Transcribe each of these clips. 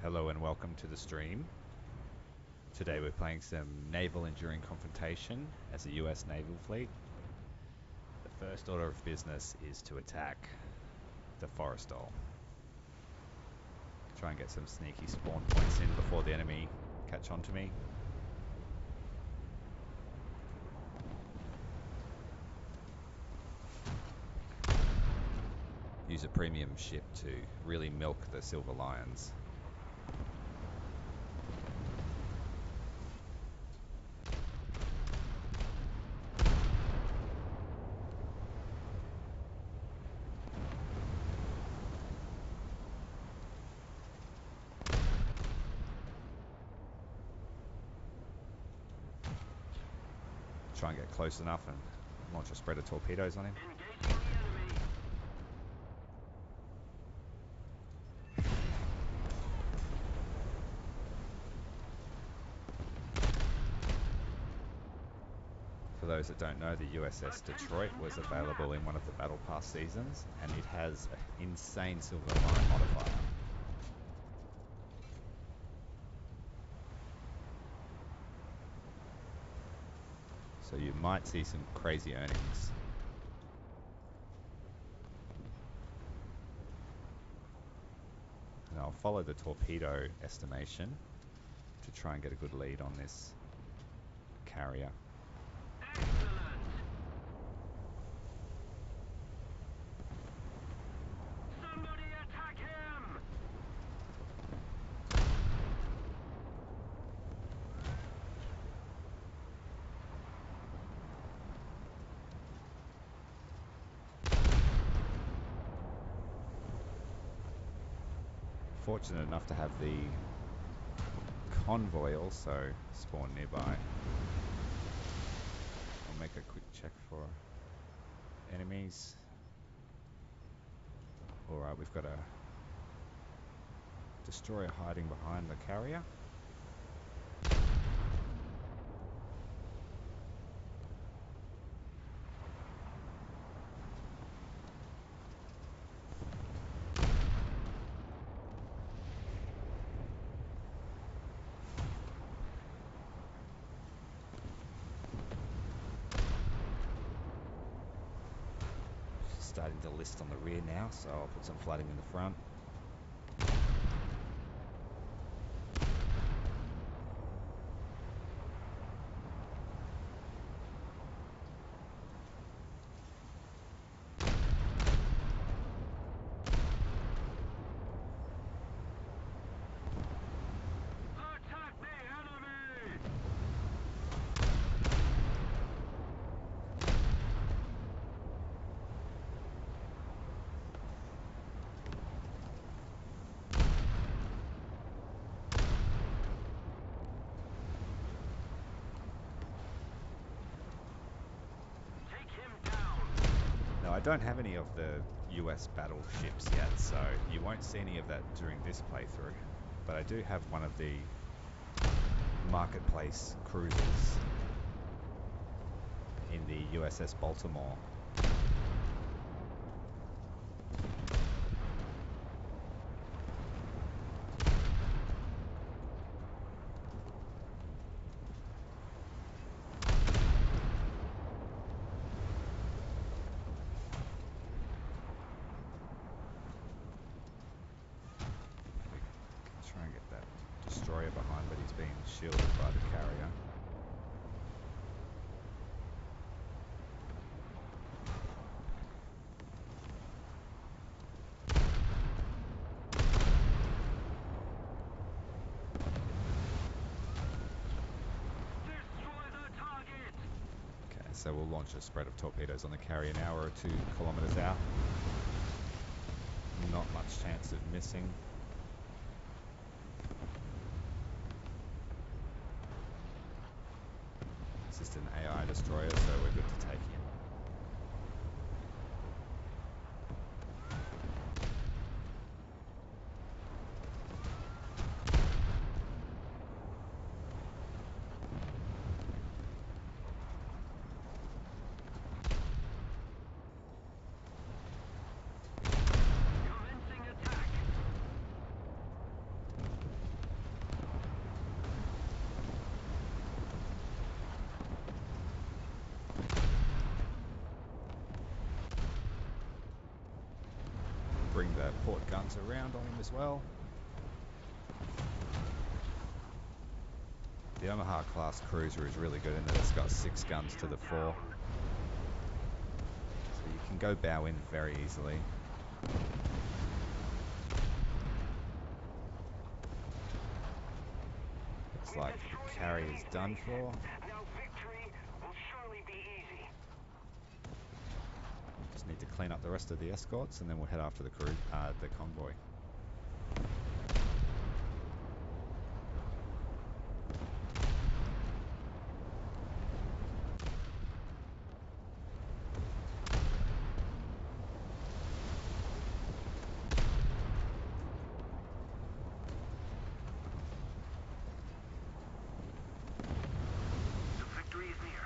Hello and welcome to the stream. Today we're playing some Naval Enduring Confrontation as a US naval fleet. The first order of business is to attack the Forrestal. Try and get some sneaky spawn points in before the enemy catch on to me. Use a premium ship to really milk the Silver Lions. Try and get close enough and launch a spread of torpedoes on him. For those that don't know, the USS Detroit was available in one of the Battle Pass seasons, and it has an insane Silver Lion modifier. So you might see some crazy earnings. And I'll follow the torpedo estimation to try and get a good lead on this carrier. Fortunate enough to have the convoy also spawn nearby. I'll make a quick check for enemies. Alright, we've got a destroyer hiding behind the carrier. Starting to list on the rear now, so I'll put some flooding in the front. I don't have any of the US battleships yet, so you won't see any of that during this playthrough. But I do have one of the marketplace cruisers in the USS Baltimore. Try and get that destroyer behind, but he's being shielded by the carrier. Destroy the target. Okay, so we'll launch a spread of torpedoes on the carrier now. We're 2 kilometers out. Not much chance of missing. It's just an AI destroyer, so we're good to take him. bring the port guns around on him as well. The Omaha class cruiser is really good in that it's got 6 guns to the fore. So you can go bow in very easily. Looks like the carry is done for. Now victory will surely be easy. Just need to clean up the rest of the escorts and then we'll head after the convoy. The victory is near.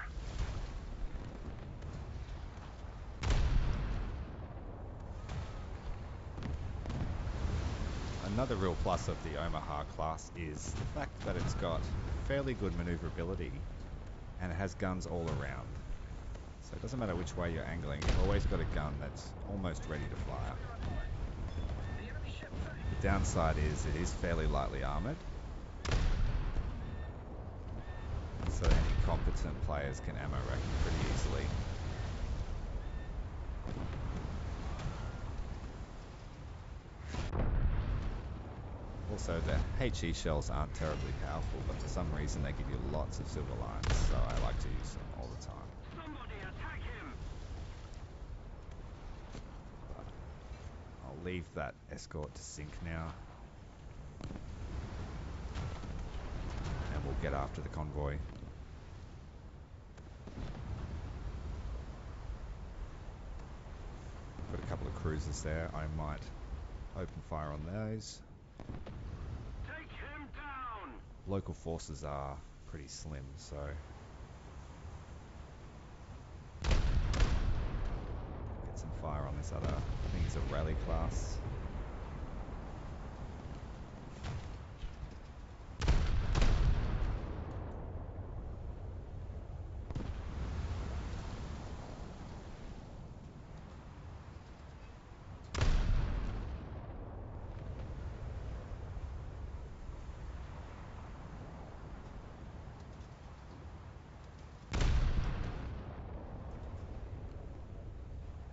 Another real plus of the Omaha class is the fact that it's got fairly good maneuverability and it has guns all around. So it doesn't matter which way you're angling, you've always got a gun that's almost ready to fire. The downside is it is fairly lightly armoured, so any competent players can ammo rack it pretty easily. Also, the HE shells aren't terribly powerful, but for some reason they give you lots of silver lines, so I like to use them all the time. Somebody attack him! But I'll leave that escort to sink now. And we'll get after the convoy. Got a couple of cruisers there, I might open fire on those. Take him down! Local forces are pretty slim, so get some fire on this other, I think it's a rally class.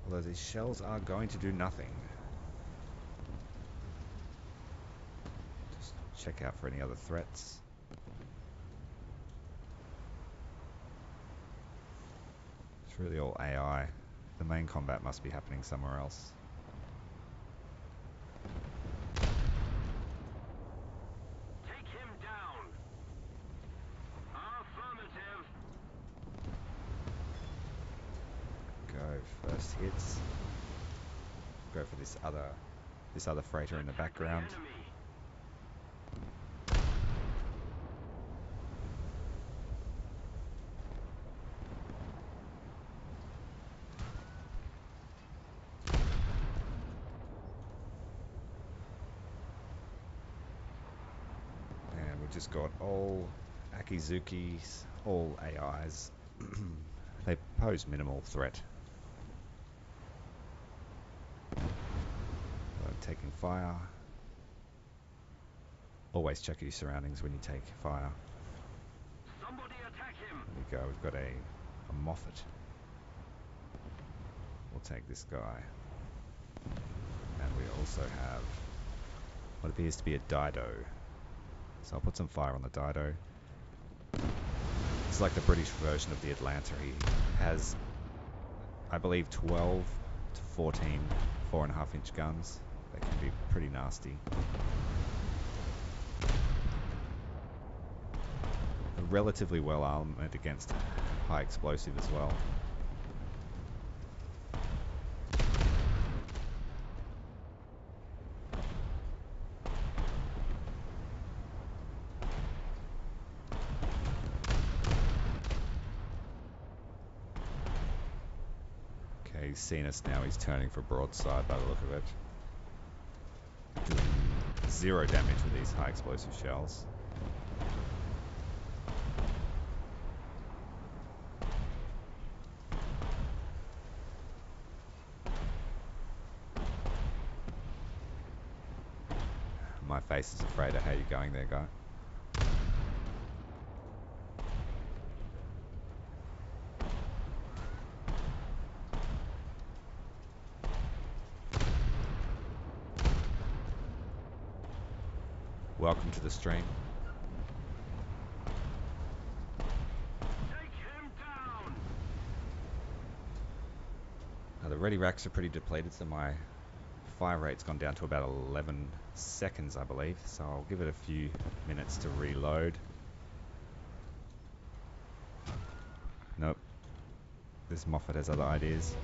Although these shells are going to do nothing. Just check out for any other threats. It's really all AI. The main combat must be happening somewhere else. Take him down! Affirmative! Go first hits. Go for this other freighter in the background. Enemy. And we've just got all Akizukis, all AIs. They pose minimal threat. Taking fire. Always check your surroundings when you take fire. Somebody attack him! There we go, we've got a Moffat. We'll take this guy. And we also have what appears to be a Dido. So I'll put some fire on the Dido. It's like the British version of the Atlanta. He has, I believe, 12 to 14 4.5-inch guns. They can be pretty nasty. They're relatively well armored against high explosive as well. Okay, he's seen us now. He's turning for broadside by the look of it. Doing 0 damage with these high explosive shells. My face is afraid of how you're going there, guy. Welcome to the stream. Take him down. Now the ready racks are pretty depleted, so my fire rate's gone down to about 11 seconds, I believe. So I'll give it a few minutes to reload. Nope. This Moffat has other ideas.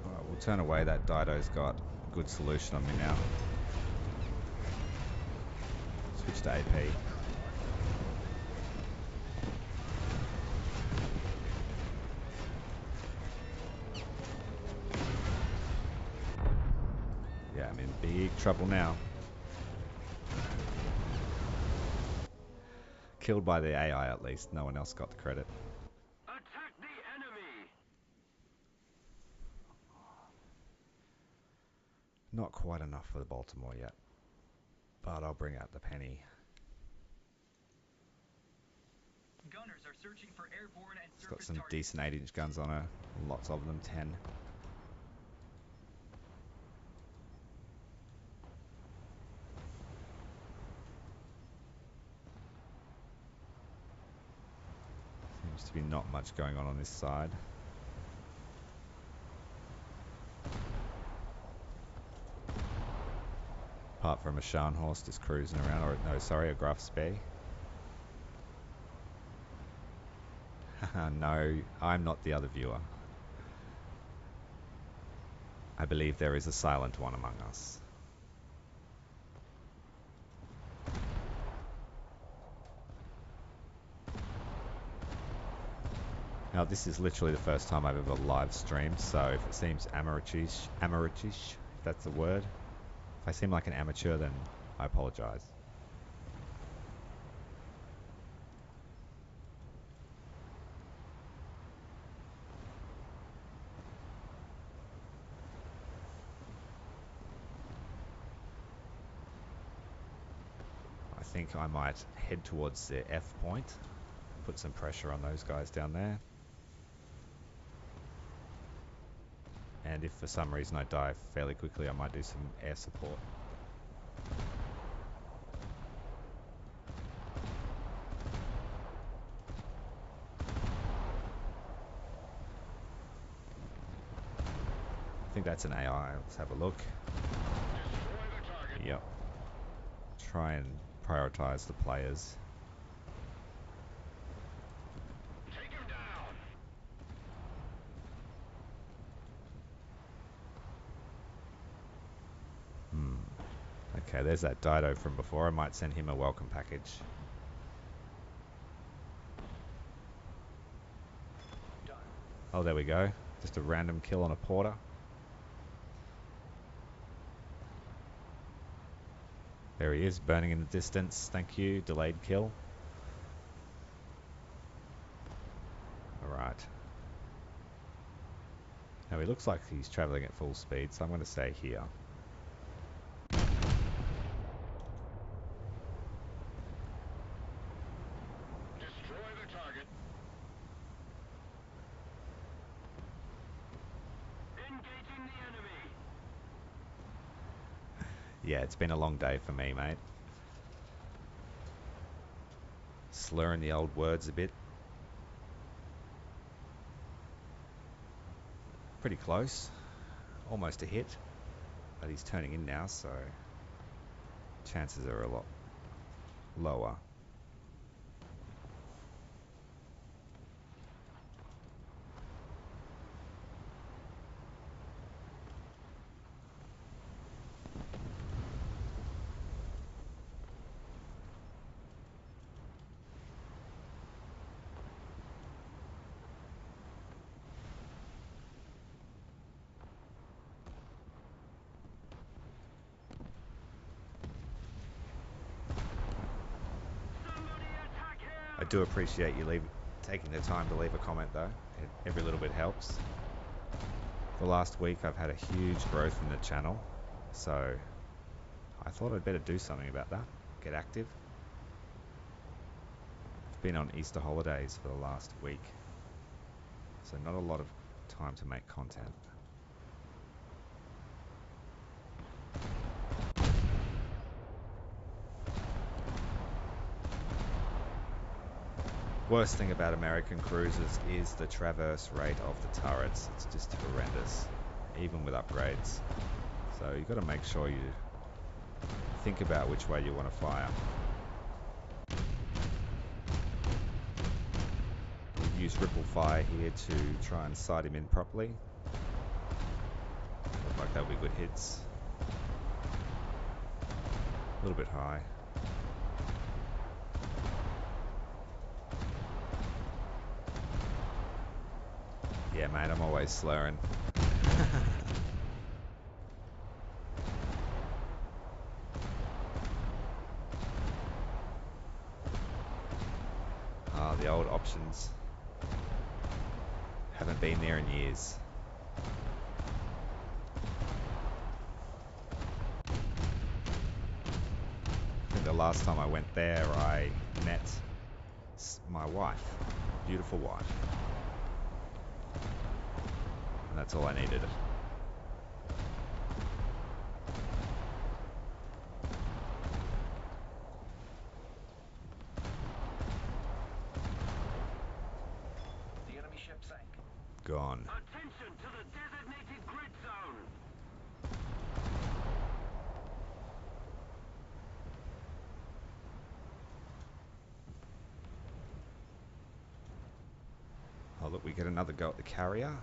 Alright, we'll turn away. That Dido's got a good solution on me now. Switch to AP. Yeah, I'm in big trouble now. Killed by the AI at least. No one else got the credit. Attack the enemy. Not quite enough for the Baltimore yet. But I'll bring out the penny. Gunners are searching for airborne and It's got surface some targets. decent 8-inch guns on her. Lots of them, 10. Seems to be not much going on this side. Apart from a Scharnhorst just cruising around, or no, sorry, a Graf Spee. No, I'm not the other viewer. I believe there is a silent one among us. Now, this is literally the first time I've ever live streamed, so if it seems amateurish, if that's the word, if I seem like an amateur, then I apologize. I think I might head towards the F point, put some pressure on those guys down there. And if for some reason I die fairly quickly, I might do some air support. I think that's an AI. Let's have a look. Destroy the target. Yep. Try and prioritize the players. Take him down. Okay, there's that Dido from before. I might send him a welcome package. Done. Oh, there we go. Just a random kill on a porter. There he is, burning in the distance. Thank you. Delayed kill. Alright. Now he looks like he's travelling at full speed, so I'm going to stay here. Destroy the target. Engaging the enemy. Yeah, it's been a long day for me, mate. Slurring the old words a bit. Pretty close. Almost a hit. But he's turning in now, so chances are a lot lower. Somebody attack him. I do appreciate you taking the time to leave a comment though. Every little bit helps. The last week I've had a huge growth in the channel, so I thought I'd better do something about that. Get active. I've been on Easter holidays for the last week, so not a lot of time to make content. Worst thing about American cruisers is the traverse rate of the turrets. It's just horrendous, even with upgrades. So you've got to make sure you think about which way you want to fire. We use ripple fire here to try and sight him in properly. Look like that'll be good hits. A little bit high. Yeah, mate, I'm always slurring. Ah, the old options. Haven't been there in years. I think the last time I went there, I met my wife. Beautiful wife. And that's all I needed. The enemy ship sank. Gone. Attention to the designated grid zone. Oh look, we get another go at the carrier.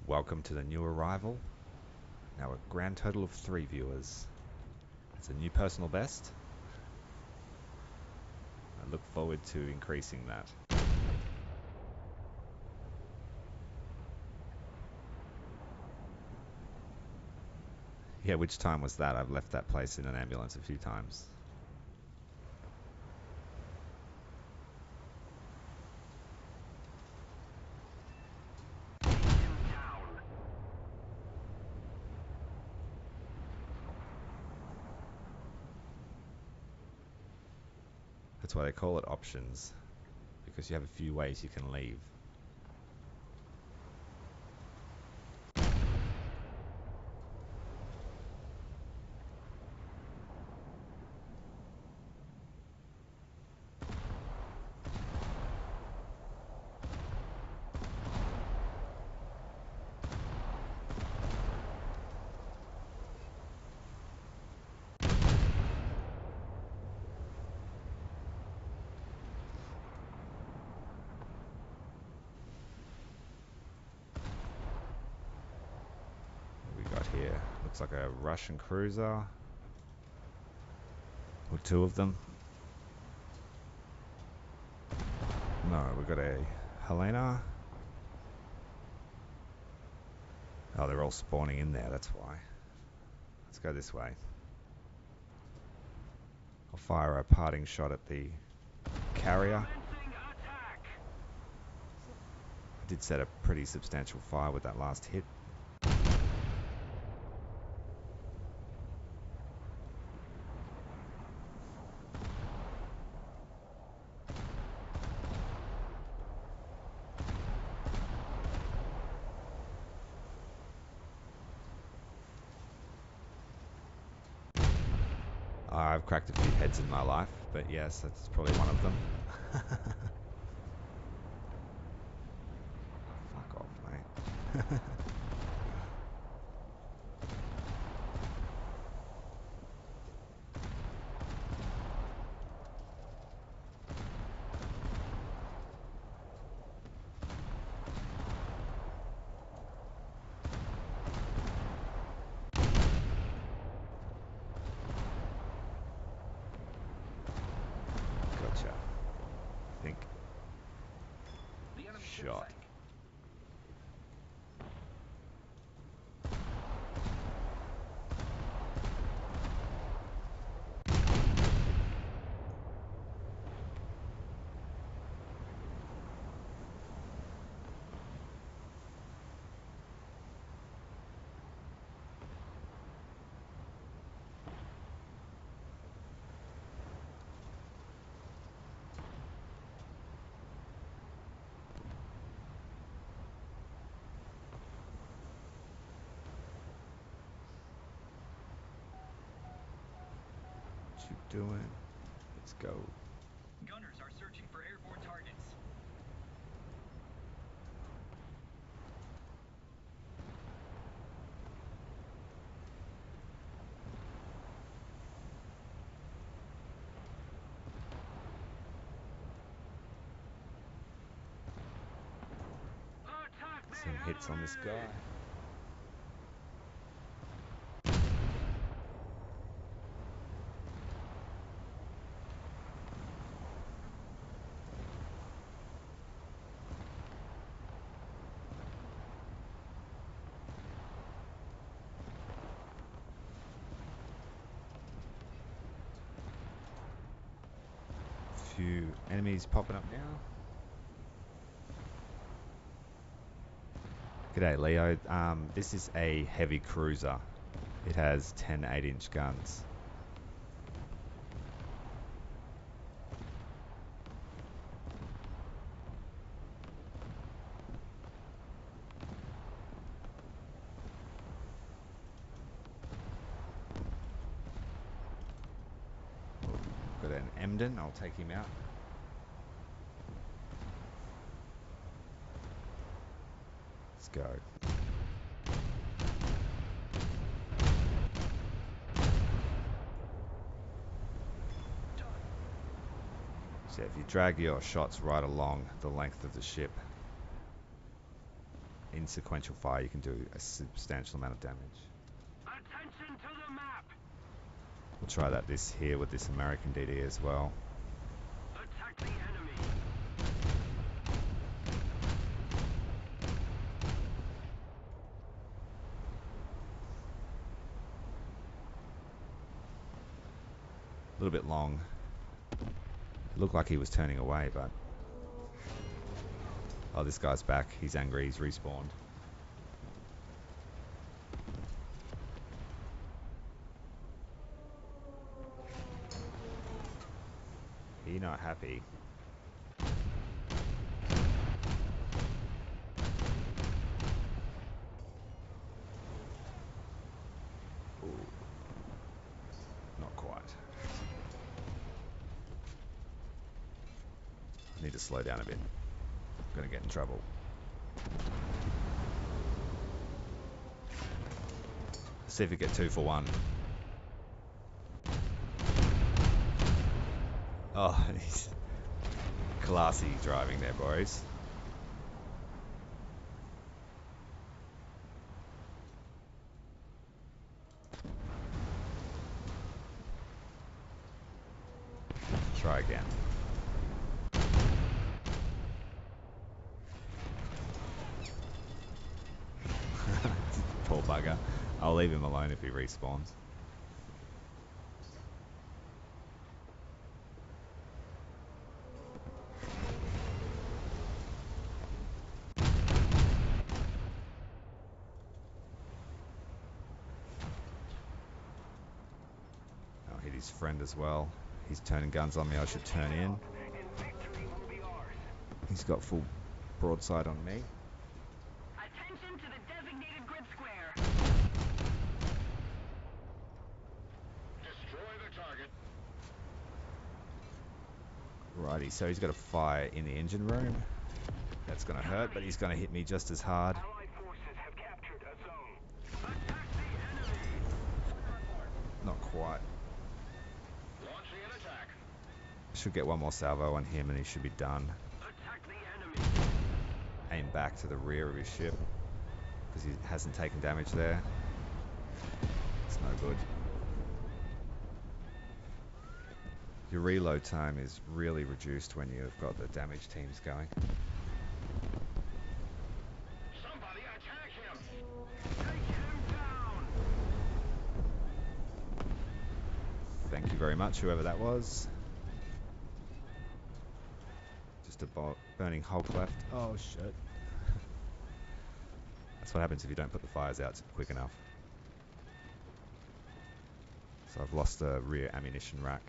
Welcome to the new arrival. Now a grand total of 3 viewers. It's a new personal best. I look forward to increasing that. Yeah, which time was that? I've left that place in an ambulance a few times. That's why they call it options, because you have a few ways you can leave. Here. Looks like a Russian cruiser. Or 2 of them. No, we've got a Helena. Oh, they're all spawning in there, that's why. Let's go this way. I'll fire a parting shot at the carrier. I did set a pretty substantial fire with that last hit. I've cracked a few heads in my life, but yes, that's probably one of them. Fuck off, mate. Gotcha. I think. shot. What you doing? Let's go. Gunners are searching for airborne targets. Attack the Some hits on this guy. enemy! Few enemies popping up now. G'day Leo, this is a heavy cruiser. It has 10 8-inch guns. Got an Emden, I'll take him out. Let's go. So if you drag your shots right along the length of the ship, in sequential fire you can do a substantial amount of damage. Attention to the map! We'll try that this here with this American DD as well. Attack the enemy! A little bit long. It looked like he was turning away, but... Oh, this guy's back. He's angry. He's respawned. He not happy. Ooh. Not quite. I need to slow down a bit. I'm gonna get in trouble. See if we get 2 for 1. Oh, he's classy driving there, boys. Try again. Poor bugger. I'll leave him alone if he respawns. I'll hit his friend as well. He's turning guns on me. I should turn in. And victory will be ours. He's got full broadside on me. Attention to the designated grid square. Destroy the target. Righty, so he's got a fire in the engine room. That's going to hurt, but he's going to hit me just as hard. Allied forces have captured a zone. Attack the enemy. Not quite. Launching an attack. Should get one more salvo on him and he should be done. Attack the enemy. Aim back to the rear of his ship because he hasn't taken damage there. It's no good. Your reload time is really reduced when you've got the damage teams going. launch whoever that was. Just a burning Hulk left. Oh shit. That's what happens if you don't put the fires out quick enough. So I've lost the rear ammunition rack.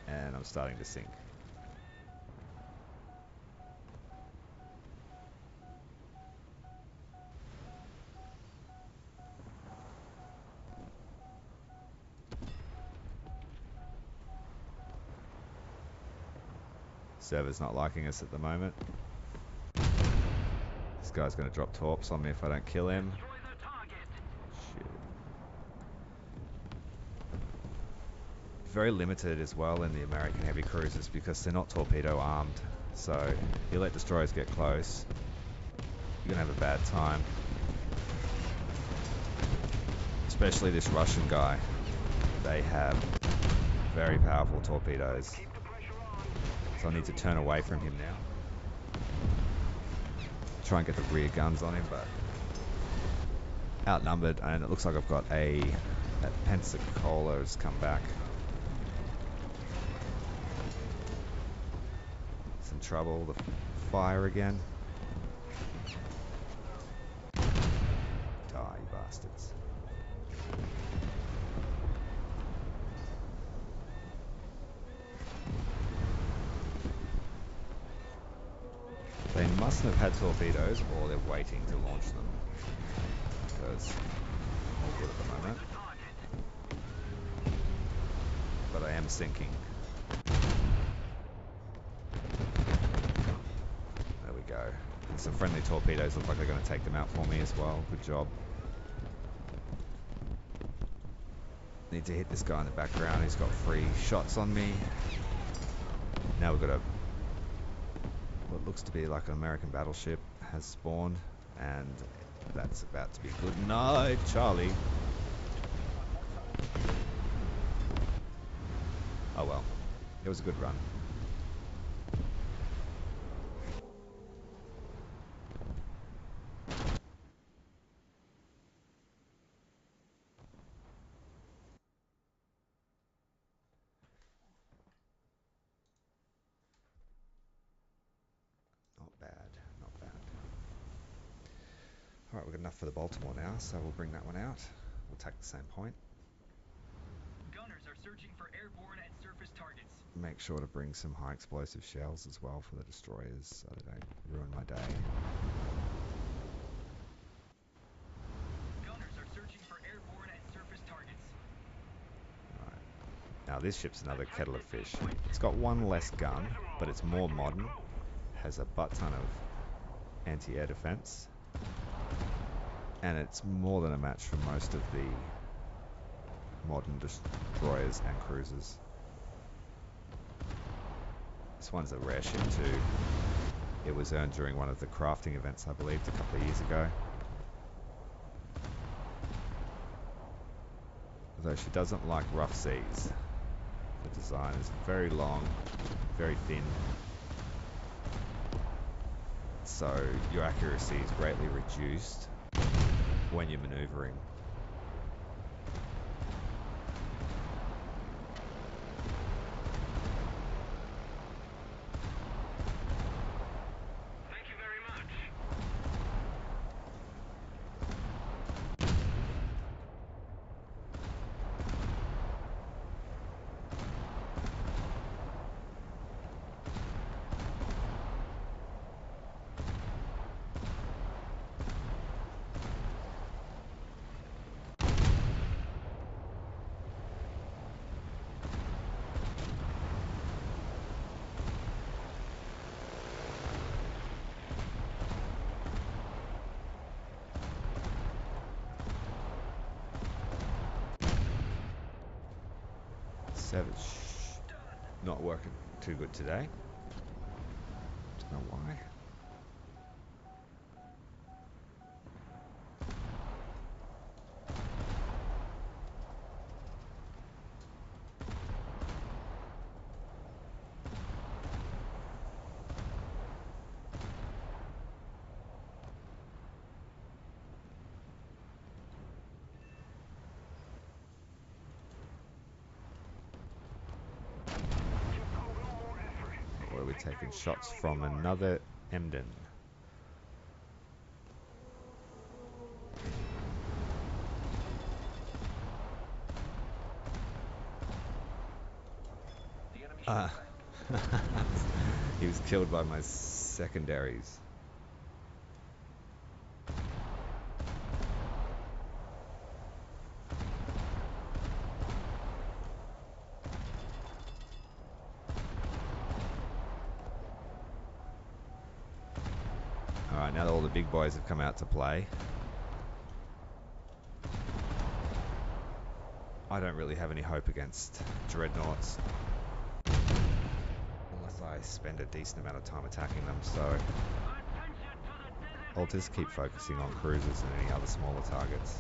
And I'm starting to sink. Server's not liking us at the moment. This guy's going to drop torps on me if I don't kill him. Shit. Very limited as well in the American heavy cruisers because they're not torpedo armed. So if you let destroyers get close, you're going to have a bad time. Especially this Russian guy. They have very powerful torpedoes. So I need to turn away from him now. Try and get the rear guns on him, but outnumbered, and it looks like I've got that Pensacola's come back. Some trouble, the fire again. Die, you bastards. They mustn't have had torpedoes, or they're waiting to launch them. Because I'm all good at the moment. But I am sinking. There we go. And some friendly torpedoes look like they're going to take them out for me as well. Good job. Need to hit this guy in the background. He's got 3 shots on me. Now we've got what looks to be like an American battleship has spawned, and that's about to be good night, Charlie. Oh well, it was a good run. Not bad, not bad. Alright, we've got enough for the Baltimore now, so we'll bring that one out. We'll take the same point. Gunners are searching for airborne and surface targets. Make sure to bring some high explosive shells as well for the destroyers so they don't ruin my day. Gunners are searching for airborne and surface targets. Alright. Now this ship's another kettle of fish. It's got one less gun, but it's more modern. Has a butt ton of anti-air defense. And it's more than a match for most of the modern destroyers and cruisers. This one's a rare ship too. It was earned during one of the crafting events, I believe, a couple of years ago. Although she doesn't like rough seas. The design is very long, very thin. So your accuracy is greatly reduced when you're maneuvering. Thank you very much. Savage. Not working too good today. Don't know why. Or are we taking shots from another Emden? The enemy Ah. ship sank. He was killed by my secondaries. Alright, now that all the big boys have come out to play, I don't really have any hope against dreadnoughts. Unless I spend a decent amount of time attacking them, so I'll just keep focusing on cruisers and any other smaller targets.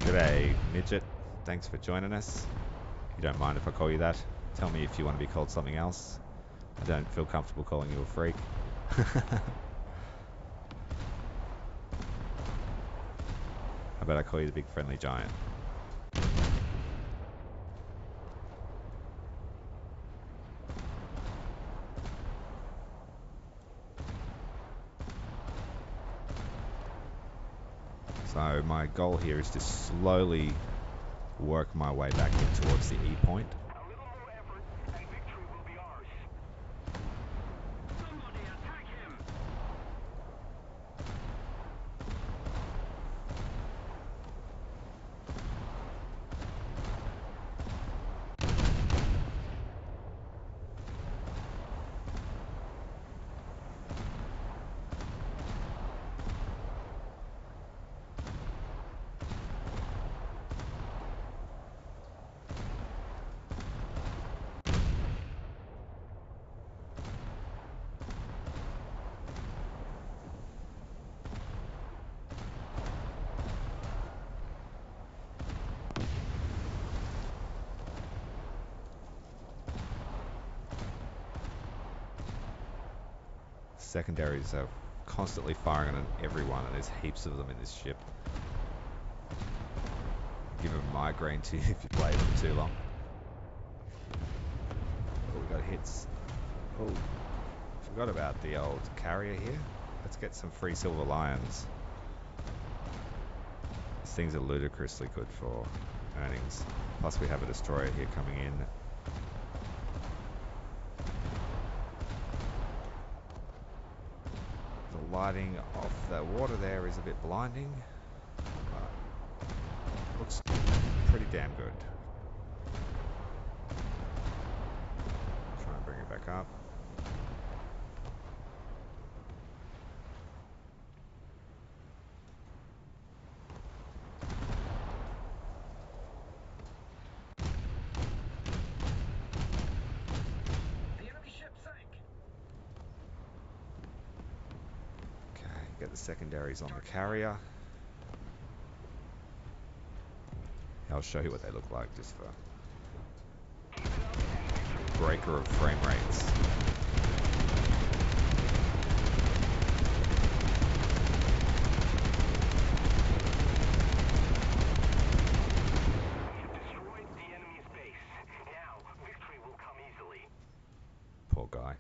G'day, Midget. Thanks for joining us. If you don't mind if I call you that, tell me if you want to be called something else. I don't feel comfortable calling you a freak. How about I call you the big friendly giant? So my goal here is to slowly work my way back in towards the E point. A little more effort, and victory will be ours. Somebody attack him! Secondaries are constantly firing on everyone, and there's heaps of them in this ship. Give a migraine to you if you play it for too long. Oh, we got hits. Oh, forgot about the old carrier here. Let's get some free silver lions. These things are ludicrously good for earnings. Plus we have a destroyer here coming in. The lighting off the water there is a bit blinding, but looks pretty damn good. Try and bring it back up. The enemy ship sank. Okay, get the secondaries on the carrier. I'll show you what they look like just for breaker of frame rates. We've destroyed the enemy's base. Now, victory will come easily. Poor guy.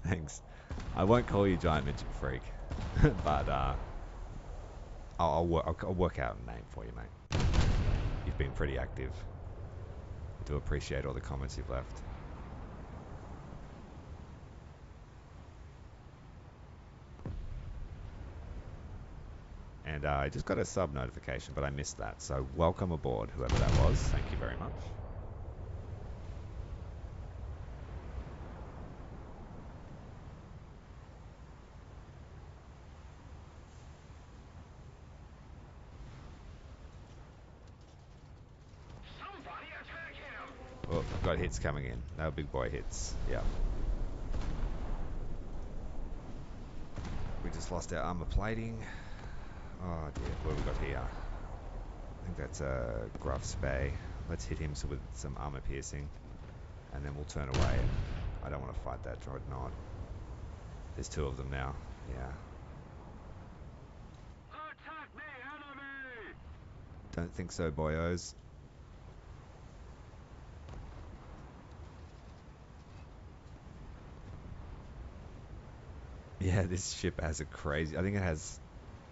Thanks. I won't call you Giant Midget Freak, but I'll work out a name for you, mate. You've been pretty active. I do appreciate all the comments you've left. And I just got a sub notification, but I missed that. So welcome aboard, whoever that was. Thank you very much. got hits coming in. They were big boy hits. Yeah. We just lost our armor plating. Oh dear, what have we got here? I think that's a Gruff Spay. Let's hit him with some armor piercing, and then we'll turn away. I don't want to fight that dreadnought. There's two of them now. Yeah. Attack the enemy! Don't think so, boyos. Yeah, this ship has a crazy... I think it has...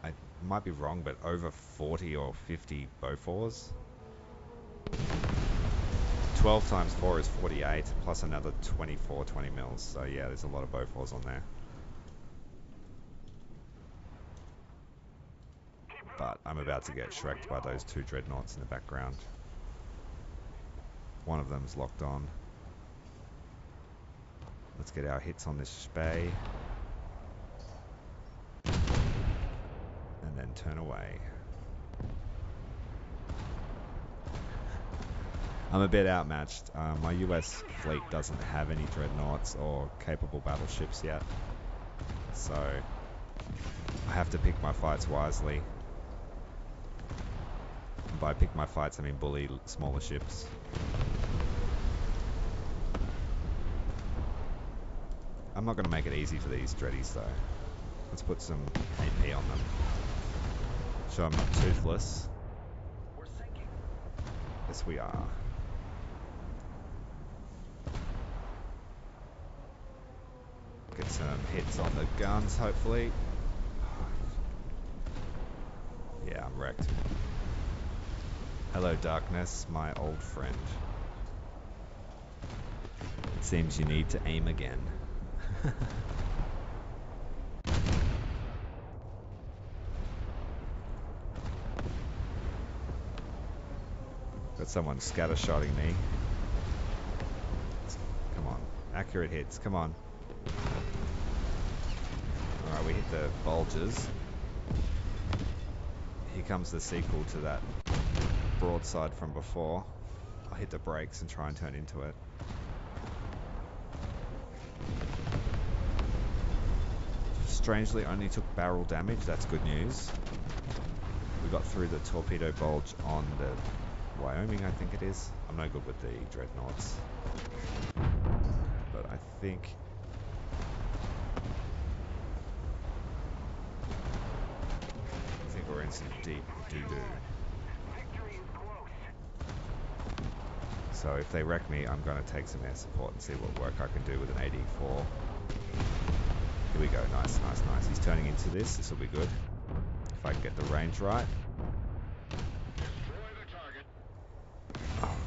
I might be wrong, but over 40 or 50 Bofors. 12 times 4 is 48, plus another 24 20 mils. So yeah, there's a lot of Bofors on there. But I'm about to get shreked by those two dreadnoughts in the background. One of them's locked on. Let's get our hits on this Spay. And then turn away. I'm a bit outmatched. My US fleet doesn't have any dreadnoughts or capable battleships yet. So I have to pick my fights wisely. And by pick my fights, I mean bully smaller ships. I'm not going to make it easy for these dreadies though. Let's put some AP on them. Show I'm not toothless. We're sinking. Yes, we are. Get some hits on the guns, hopefully. Yeah, I'm wrecked. Hello, darkness, my old friend. It seems you need to aim again. Got someone scattershotting me. Come on. Accurate hits. Come on. Alright, we hit the bulges. Here comes the sequel to that broadside from before. I'll hit the brakes and try and turn into it. Strangely only took barrel damage. That's good news. We got through the torpedo bulge on the Wyoming, I think it is. I'm no good with the dreadnoughts. But I think we're in some deep doo-doo. Victory is close. So if they wreck me, I'm going to take some air support and see what work I can do with an 84. Here we go. Nice, nice, nice. He's turning into this. This will be good. If I can get the range right. Destroy the target. Oh.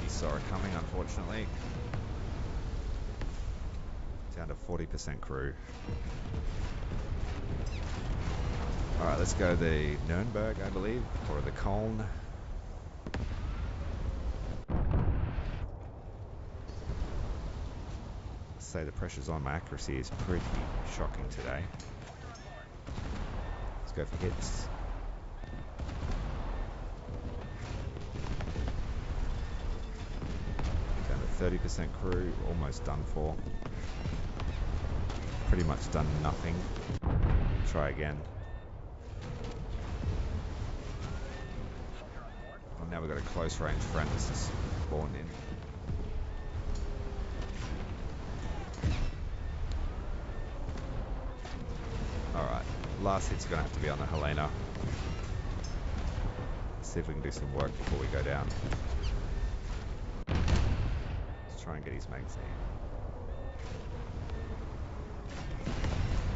He saw it coming, unfortunately. Down to 40% crew. Alright, let's go the Nuremberg, I believe, or the Köln. Say the pressure's on. My accuracy is pretty shocking today. Let's go for hits. Down to 30% crew, almost done for. Pretty much done nothing. Try again. Oh, now we've got a close range friend that's just spawned in. Alright, last hit's going to have to be on the Helena. See if we can do some work before we go down. Let's try and get his magazine.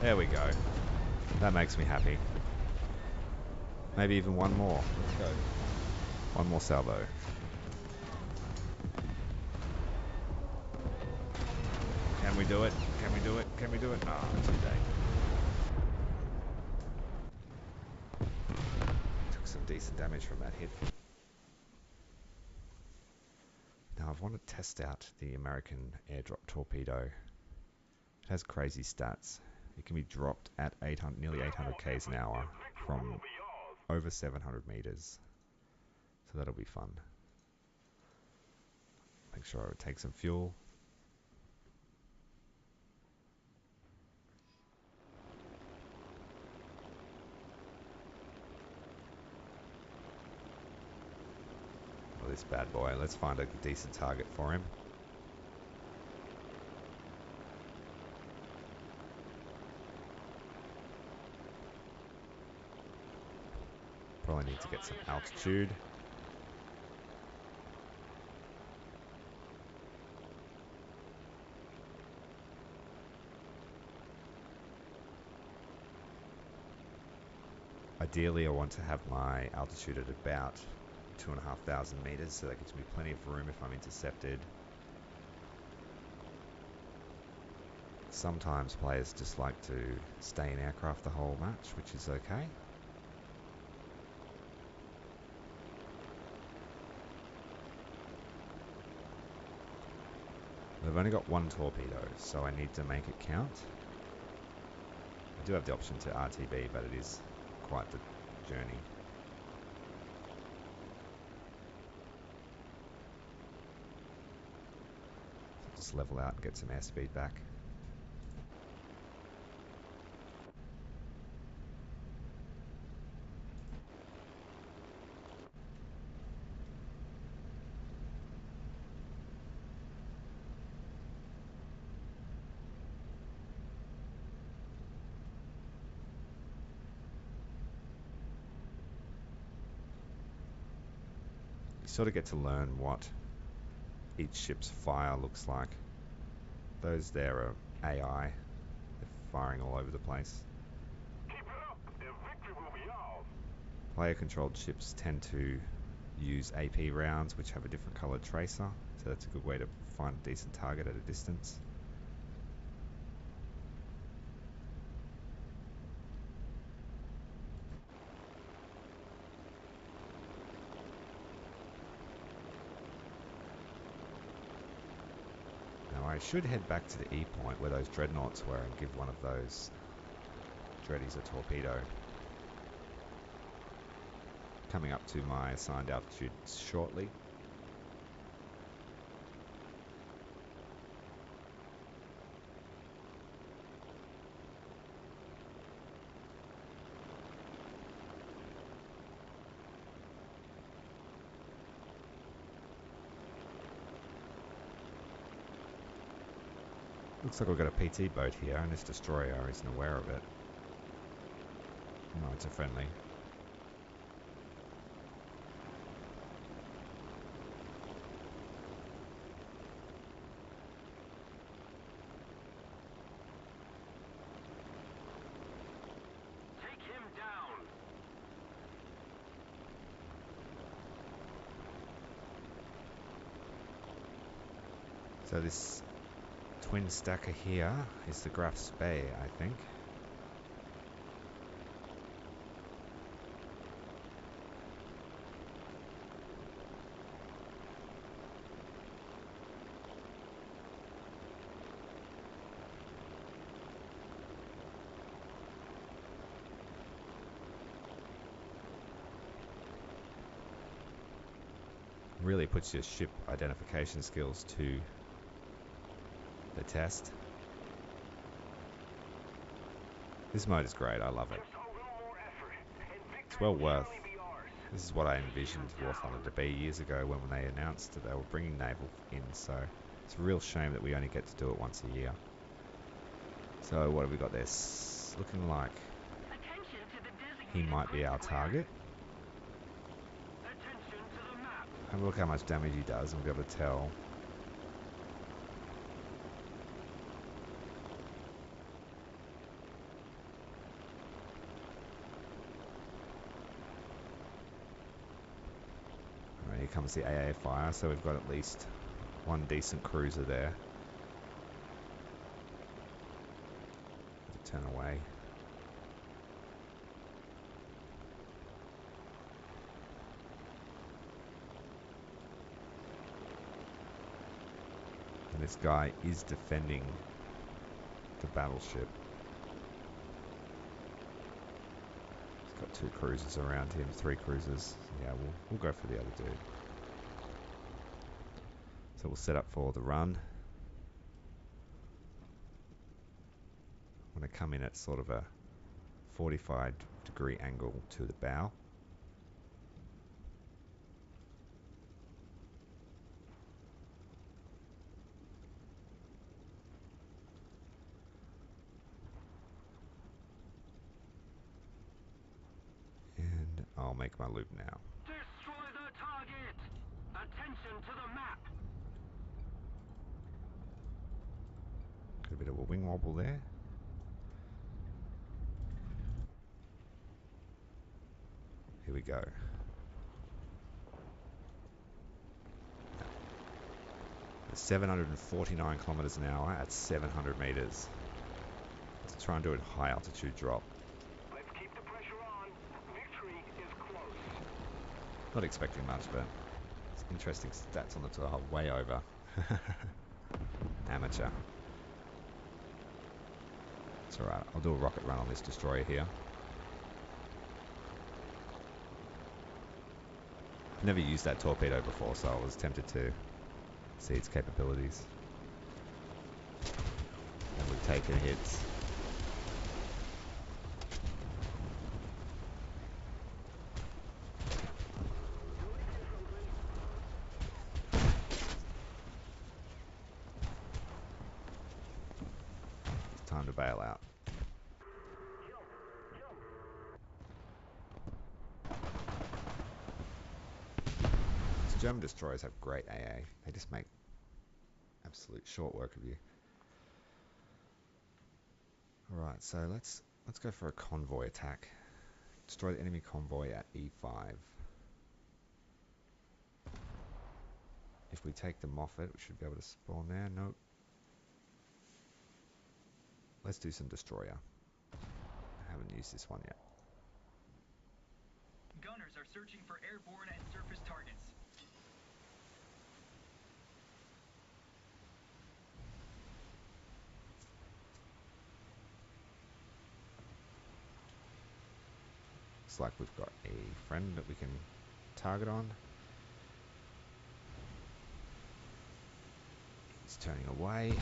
There we go. That makes me happy. Maybe even one more. Let's go. One more salvo. Can we do it? Can we do it? Can we do it? Ah, too late. Took some decent damage from that hit. Now I want to test out the American airdrop torpedo. It has crazy stats. It can be dropped at 800, nearly 800 k's an hour from over 700 meters. So that'll be fun. Make sure I would take some fuel. Well, this bad boy. Let's find a decent target for him. Probably need to get some altitude. Ideally, I want to have my altitude at about 2,500 meters, so that gives me plenty of room if I'm intercepted. Sometimes players just like to stay in aircraft the whole match, which is okay. I've only got one torpedo, so I need to make it count. I do have the option to RTB, but it is quite the journey. So just level out and get some airspeed back. You sort of get to learn what each ship's fire looks like. Those there are AI. They're firing all over the place. Keep it up, and victory will be ours. Player-controlled ships tend to use AP rounds, which have a different coloured tracer, so that's a good way to find a decent target at a distance. I should head back to the E point where those dreadnoughts were and give one of those dreadies a torpedo. Coming up to my assigned altitude shortly. Looks like we've got a PT boat here, and this destroyer isn't aware of it. No, it's a friendly. Take him down. So this twin stacker here is the Graf's Bay, I think. Really puts your ship identification skills to the test. This mode is great, I love it. Just a little more effort, and victory It's well will worth. surely be ours. This is what I envisioned War Thunder to be years ago when they announced that they were bringing Naval in, so it's a real shame that we only get to do it once a year. So what have we got there? Looking like Attention to the he designated might be our target. Attention to the map. Have a look how much damage he does and we'll be able to tell. Alright, here comes the AA fire, so we've got at least one decent cruiser there. Turn away. And this guy is defending the battleship. He's got 2 cruisers around him, 3 cruisers. Yeah, we'll go for the other dude. So we'll set up for the run. I'm going to come in at sort of a 45-degree angle to the bow. And I'll make my loop now. Destroy the target! Attention to the map! Got a bit of a wing wobble there. Here we go. 749 kilometers an hour at 700 meters. Let's try and do a high altitude drop. Let's keep the pressure on. Victory is close. Not expecting much, but it's interesting stats on the top. Way over. Amateur. It's alright. I'll do a rocket run on this destroyer here. I've never used that torpedo before, so I was tempted to see its capabilities. And we've taken hits. It's time to bail out. These German destroyers have great AA. They just make absolute short work of you. Alright, so let's go for a convoy attack. Destroy the enemy convoy at E5. If we take them off it, we should be able to spawn there. Nope. Let's do some destroyer. I haven't used this one yet. Gunners are searching for airborne and surface targets. Looks like we've got a friend that we can target on. He's turning away.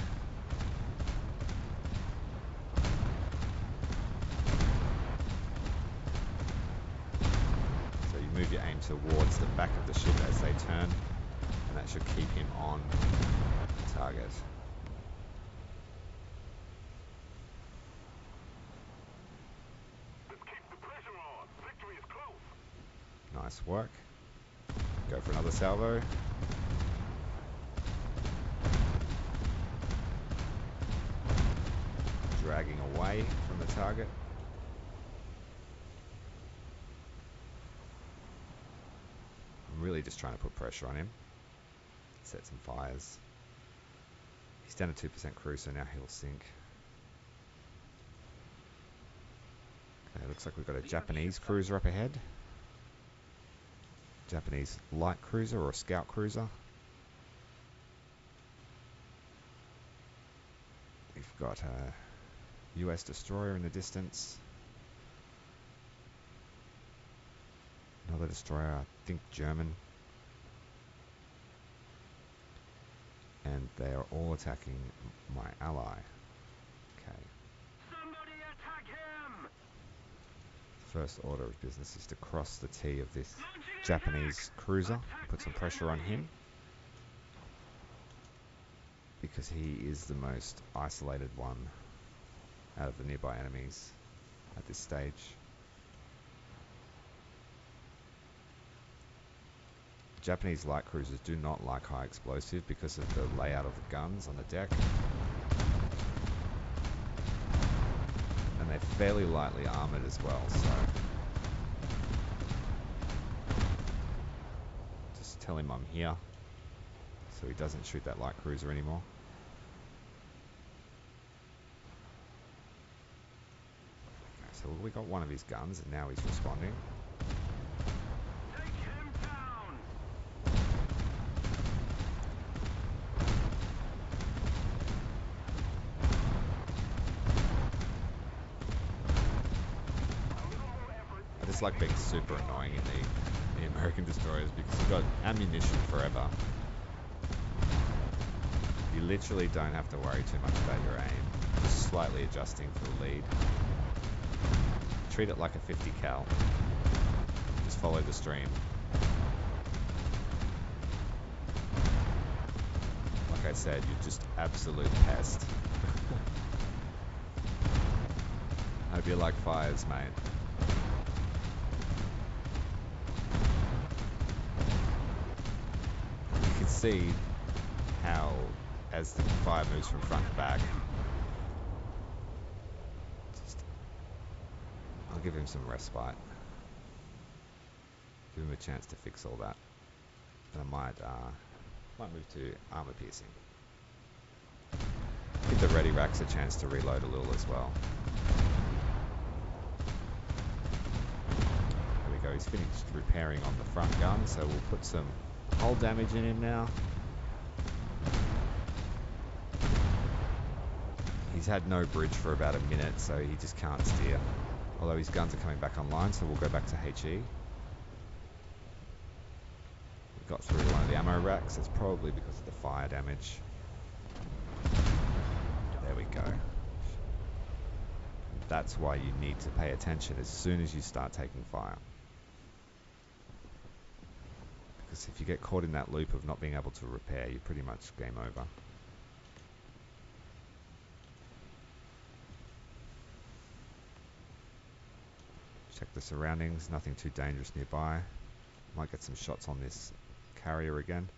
So you move your aim towards the back of the ship as they turn, and that should keep him on target. Let's keep the pressure on. Victory is close. Nice work. Go for another salvo. Dragging away from the target. I'm really just trying to put pressure on him. Set some fires. He's down to 2% crew, so now he'll sink. Okay, looks like we've got a Japanese cruiser up ahead. Japanese light cruiser or scout cruiser. We've got a US destroyer in the distance. Another destroyer, I think German. And they are all attacking my ally. Okay. Somebody attack him! First order of business is to cross the T of this Japanese cruiser, put some pressure on him, because he is the most isolated one out of the nearby enemies at this stage. Japanese light cruisers do not like high explosive because of the layout of the guns on the deck. And they're fairly lightly armoured as well, so just tell him I'm here so he doesn't shoot that light cruiser anymore. Okay, so we got one of his guns and now he's responding. Take him down! I just like being super annoying in the American destroyers because you've got ammunition forever. You literally don't have to worry too much about your aim. Just slightly adjusting for the lead. Treat it like a 50 cal. Just follow the stream. Like I said, you're just absolute pest. Hope you like fires, mate. You can see how, as the fire moves from front to back, I'll give him some respite. Give him a chance to fix all that. And I might move to armor piercing. Give the ready racks a chance to reload a little as well. There we go, he's finished repairing on the front gun, so we'll put some hull damage in him now. He's had no bridge for about a minute, so he just can't steer. Although his guns are coming back online, so we'll go back to HE. We got through one of the ammo racks. It's probably because of the fire damage. There we go. That's why you need to pay attention as soon as you start taking fire. Because if you get caught in that loop of not being able to repair, you're pretty much game over. Check the surroundings, nothing too dangerous nearby. Might get some shots on this carrier again.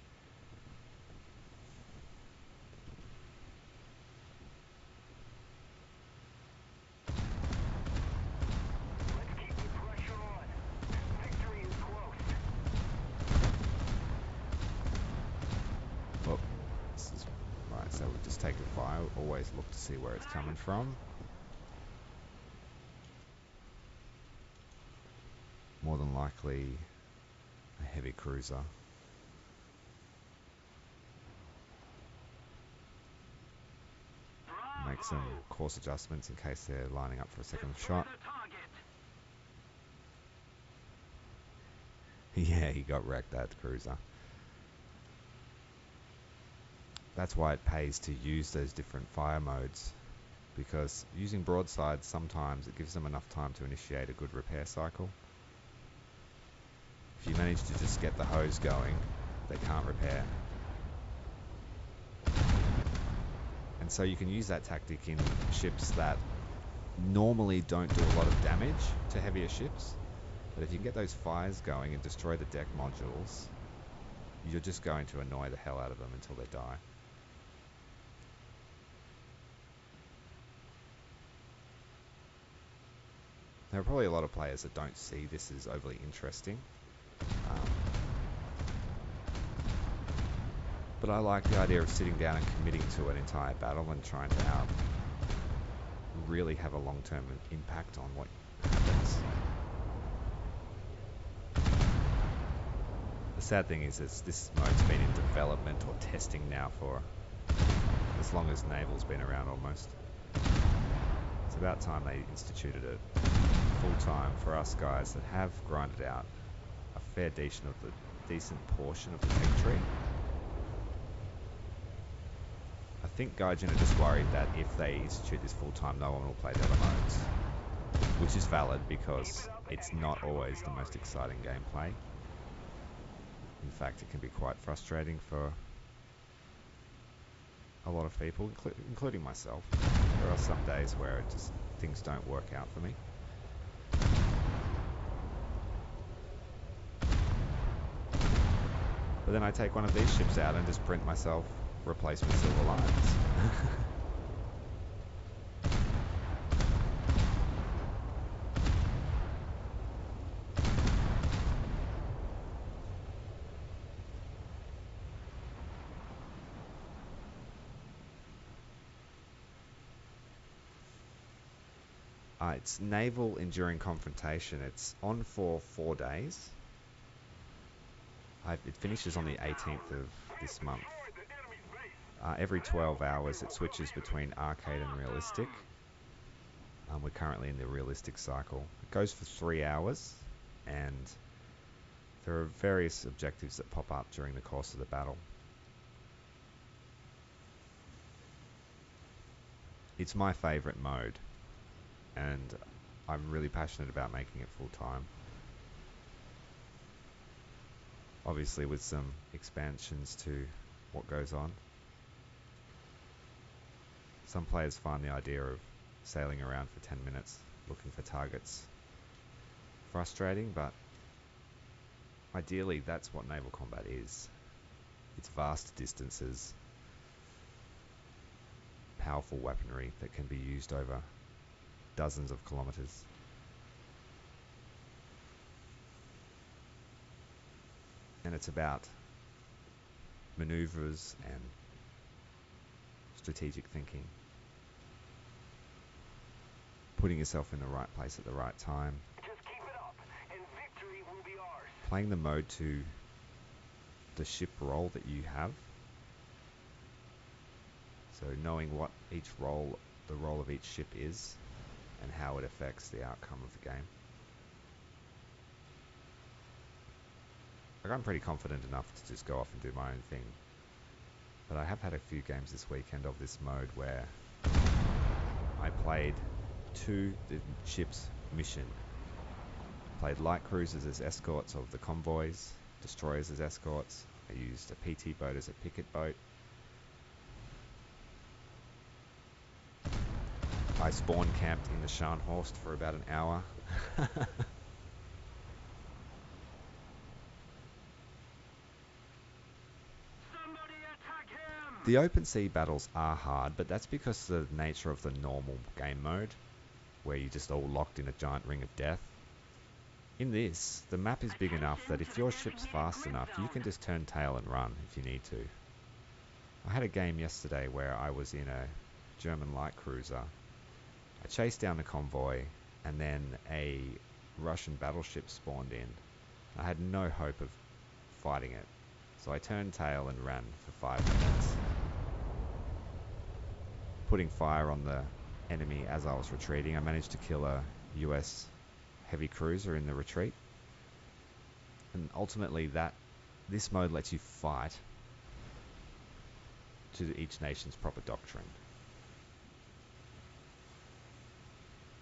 Let's keep the pressure on. Victory is close. Oh, this is right. So we've just taken fire. Always look to see where it's coming from. More than likely a heavy cruiser. Make some course adjustments in case they're lining up for a second shot. Yeah, he got wrecked, that cruiser. That's why it pays to use those different fire modes, because using broadsides sometimes it gives them enough time to initiate a good repair cycle. If you manage to just get the hose going, they can't repair. And so you can use that tactic in ships that normally don't do a lot of damage to heavier ships. But if you can get those fires going and destroy the deck modules, you're just going to annoy the hell out of them until they die. There are probably a lot of players that don't see this as overly interesting. But I like the idea of sitting down and committing to an entire battle and trying to really have a long-term impact on what happens. The sad thing is this mode's been in development or testing now for as long as Naval's been around almost. It's about time they instituted it full-time for us guys that have grinded out a fair decent portion of the tech tree. I think Gaijin are just worried that if they institute this full-time, no one will play the other modes. Which is valid, because it's not always the most exciting gameplay. In fact, it can be quite frustrating for a lot of people, including myself. There are some days where things don't work out for me. But then I take one of these ships out and just print myself replacement silver lines. It's Naval Enduring Confrontation. It's on for 4 days. It finishes on the 18th of this month. Every 12 hours it switches between arcade and realistic. We're currently in the realistic cycle. It goes for 3 hours, and there are various objectives that pop up during the course of the battle. It's my favorite mode, and I'm really passionate about making it full time. Obviously with some expansions to what goes on. Some players find the idea of sailing around for 10 minutes looking for targets frustrating, but ideally that's what naval combat is. It's vast distances, powerful weaponry that can be used over dozens of kilometers. And it's about maneuvers and strategic thinking. Putting yourself in the right place at the right time. Just keep it up, and victory will be ours. Playing the mode to the ship role that you have. So knowing what the role of each ship is, and how it affects the outcome of the game. Like, I'm pretty confident enough to just go off and do my own thing. But I have had a few games this weekend of this mode where I played to the ship's mission. Played light cruisers as escorts of the convoys, destroyers as escorts. I used a PT boat as a picket boat. I spawn camped in the Scharnhorst for about an hour. Somebody attack him! The open sea battles are hard, but that's because of the nature of the normal game mode, where you're just all locked in a giant ring of death. In this, the map is big enough that if your ship's fast enough, you can just turn tail and run if you need to. I had a game yesterday where I was in a German light cruiser. I chased down the convoy, and then a Russian battleship spawned in. I had no hope of fighting it, so I turned tail and ran for 5 minutes, putting fire on the enemy as I was retreating. I managed to kill a US heavy cruiser in the retreat, and ultimately this mode lets you fight to each nation's proper doctrine.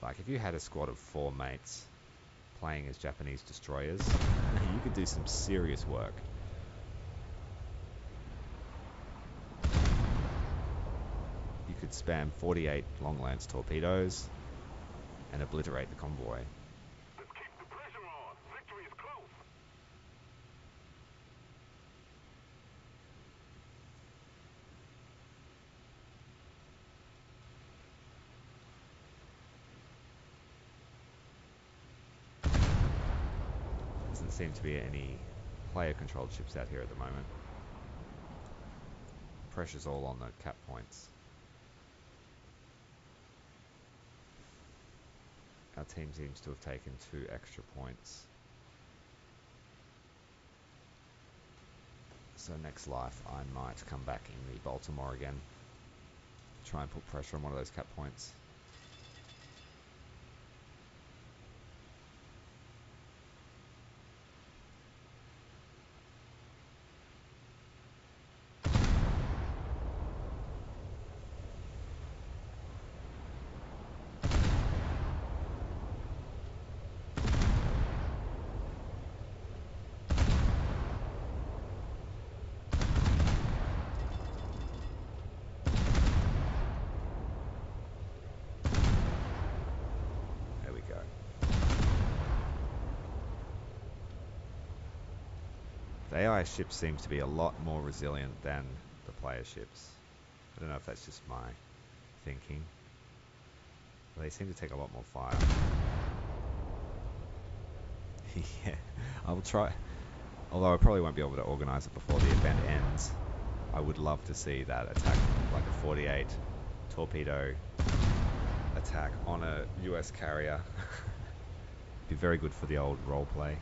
Like, if you had a squad of 4 mates playing as Japanese destroyers, you could do some serious work. You could spam 48 long lance torpedoes and obliterate the convoy. Let's keep the pressure on. Victory is close. Doesn't seem to be any player-controlled ships out here at the moment. Pressure's all on the cap points. Our team seems to have taken 2 extra points. So next life I might come back in the Baltimore again. Try and put pressure on one of those cap points. The AI ship seems to be a lot more resilient than the player ships. I don't know if that's just my thinking. They seem to take a lot more fire. Yeah, I will try. Although I probably won't be able to organize it before the event ends. I would love to see that attack, like a 48 torpedo attack on a US carrier. Be very good for the old roleplay.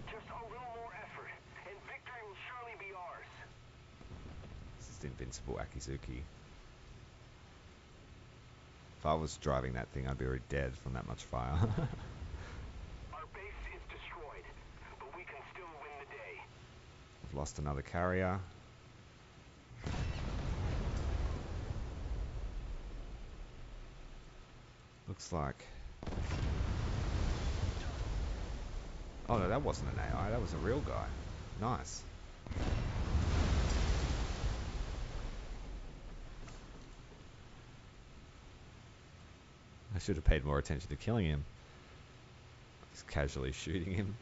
Just a little more effort, and victory will surely be ours. This is the invincible Akizuki. If I was driving that thing, I'd be already dead from that much fire. Our base is destroyed, but we can still win the day. I've lost another carrier. Looks like... Oh no, that wasn't an AI, that was a real guy. Nice. I should have paid more attention to killing him. Just casually shooting him.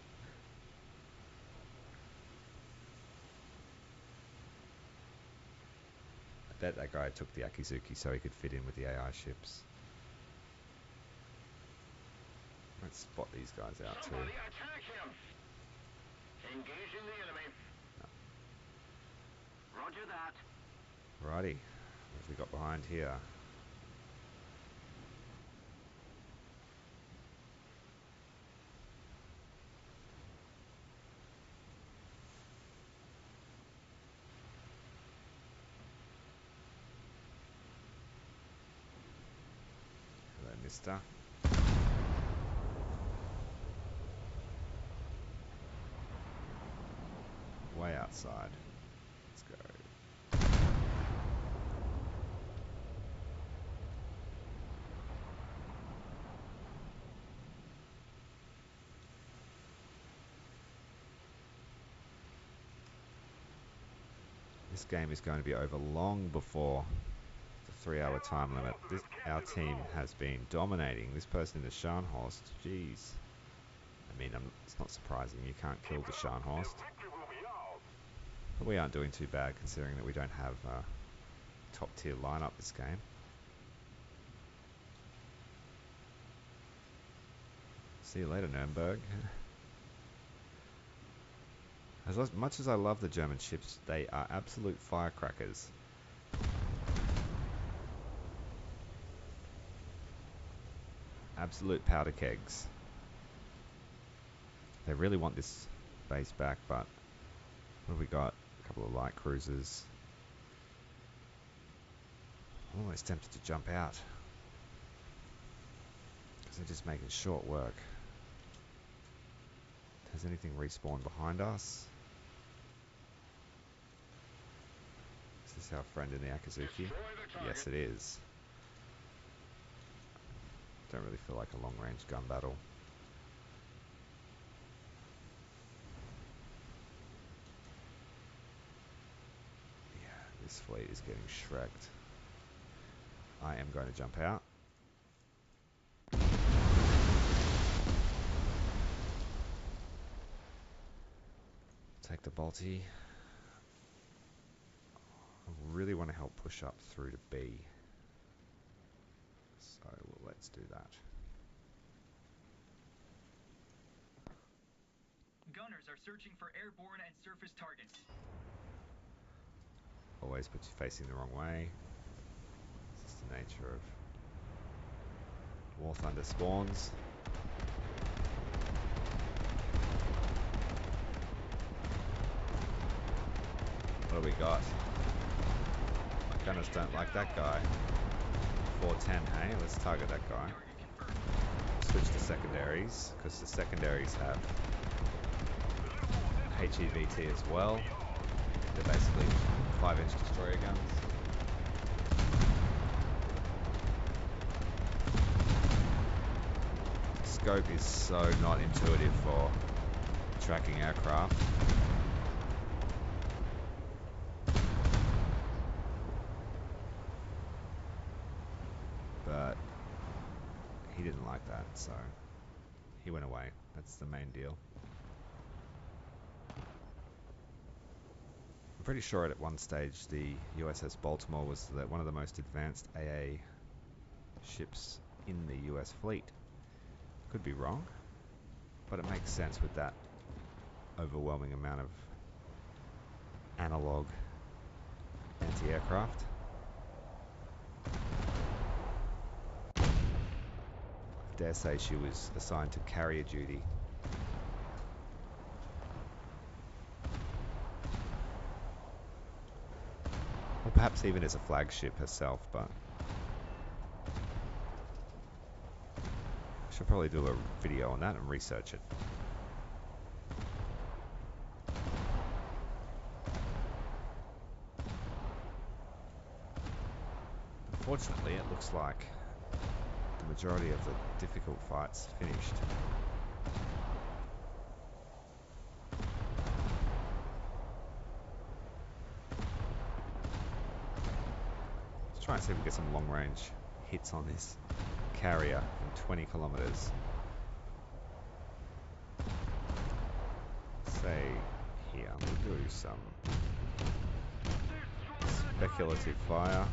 I bet that guy took the Akizuki so he could fit in with the AI ships. Let's spot these guys out too. Somebody attack him! Engaging the enemy. Roger that. Righty. What have we got behind here? Hello, mister. Way outside. Let's go. This game is going to be over long before the 3-hour time limit. Our team has been dominating. This person in the Scharnhorst, jeez. I mean, it's not surprising you can't kill the Scharnhorst. But we aren't doing too bad considering that we don't have a top tier lineup this game. See you later, Nuremberg. As much as I love the German ships, they are absolute firecrackers. Absolute powder kegs. They really want this base back, but what have we got? A couple of light cruisers. I'm almost tempted to jump out, because they're just making short work. Has anything respawned behind us? Is this our friend in the Akizuki? Yes, it is. Don't really feel like a long-range gun battle. Yeah, this fleet is getting shreked. I am going to jump out. Take the Balti. I really want to help push up through to B. So let's do that. Gunners are searching for airborne and surface targets. Always put you facing the wrong way. This is the nature of War Thunder spawns. What do we got? My gunners don't like that guy. 410, hey? Let's target that guy. Switch to secondaries, because the secondaries have HEVT as well. They're basically 5-inch destroyer guns. Scope is so not intuitive for tracking aircraft. But he didn't like that, so he went away. That's the main deal. I'm pretty sure at one stage the USS Baltimore was one of the most advanced AA ships in the US fleet. Could be wrong, but it makes sense with that overwhelming amount of analog anti-aircraft. I dare say she was assigned to carrier duty. Or perhaps even as a flagship herself, but Should probably do a video on that and research it. Unfortunately, it looks like the majority of the difficult fights finished. Let's try and see if we get some long-range hits on this carrier in 20 kilometers. Say here, we'll do some speculative fire.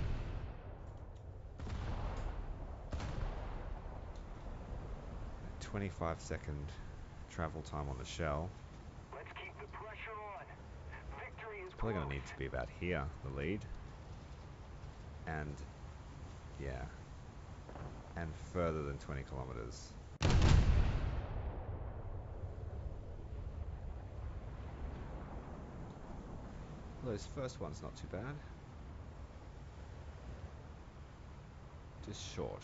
25-second travel time on the shell. Let's keep the pressure on. Victory is Probably going to need to be about here, the lead. And, yeah. And further than 20 kilometers. Well, this first one's not too bad. Just short.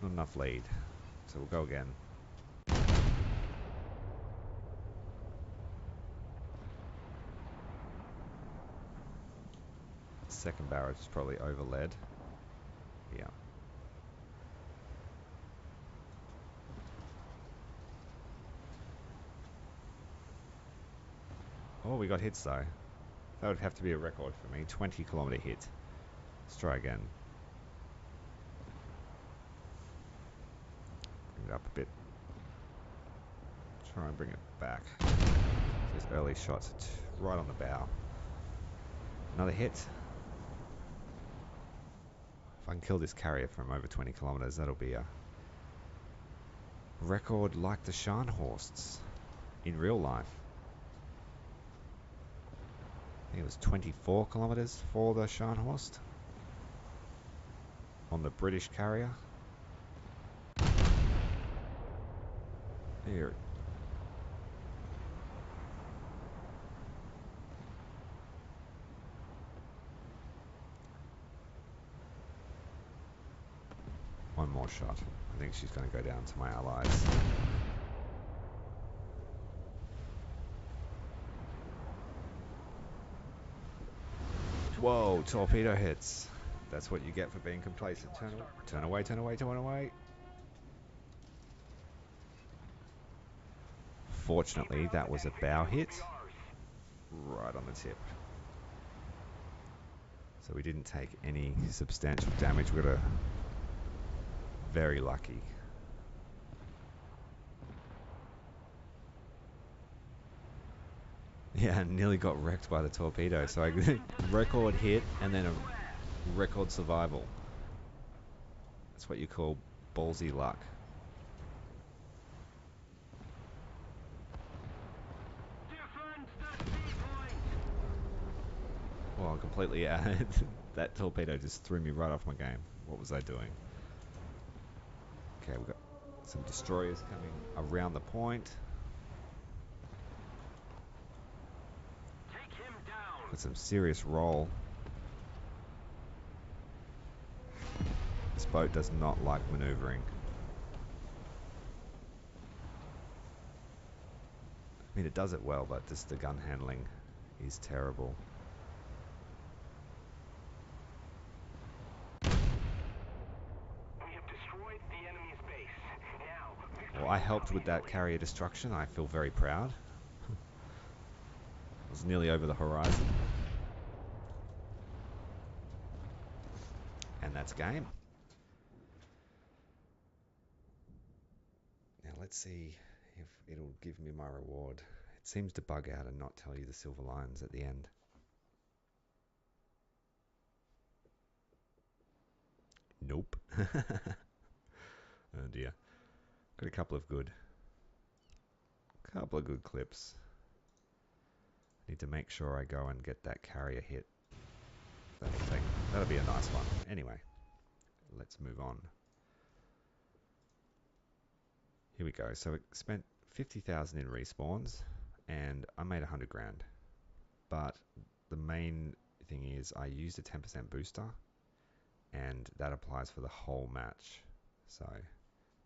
Not enough lead. So we'll go again. Second barrage is probably overled. Yeah. Oh, we got hits though. That would have to be a record for me. 20-kilometer hit. Let's try again. Bring it up a bit. Try and bring it back. Those early shots right on the bow. Another hit. If I can kill this carrier from over 20 kilometers, that'll be a record like the Scharnhorsts in real life. I think it was 24 kilometers for the Scharnhorst on the British carrier. Here. One more shot. I think she's going to go down to my allies. Whoa, torpedo hits. That's what you get for being complacent. Turn away, turn away, turn away. Fortunately, that was a bow hit. Right on the tip. So we didn't take any substantial damage. We got a very lucky. Yeah, nearly got wrecked by the torpedo. So I record hit and then a record survival. That's what you call ballsy luck. Well, completely that torpedo just threw me right off my game. What was I doing? Okay, we've got some destroyers coming around the point. Take him down. Got some serious roll. This boat does not like maneuvering. I mean, it does it well, but just the gun handling is terrible. We have destroyed the enemy's base. Now, Well, I helped with that carrier destruction. I feel very proud. I was nearly over the horizon. And that's game. Now let's see if it'll give me my reward. It seems to bug out and not tell you the silver lines at the end. Nope. Oh dear. Got a couple of good clips. Need to make sure I go and get that carrier hit. That'll be a nice one. Anyway, let's move on. Here we go. So we spent 50,000 in respawns and I made 100 grand. But the main thing is I used a 10% booster and that applies for the whole match. So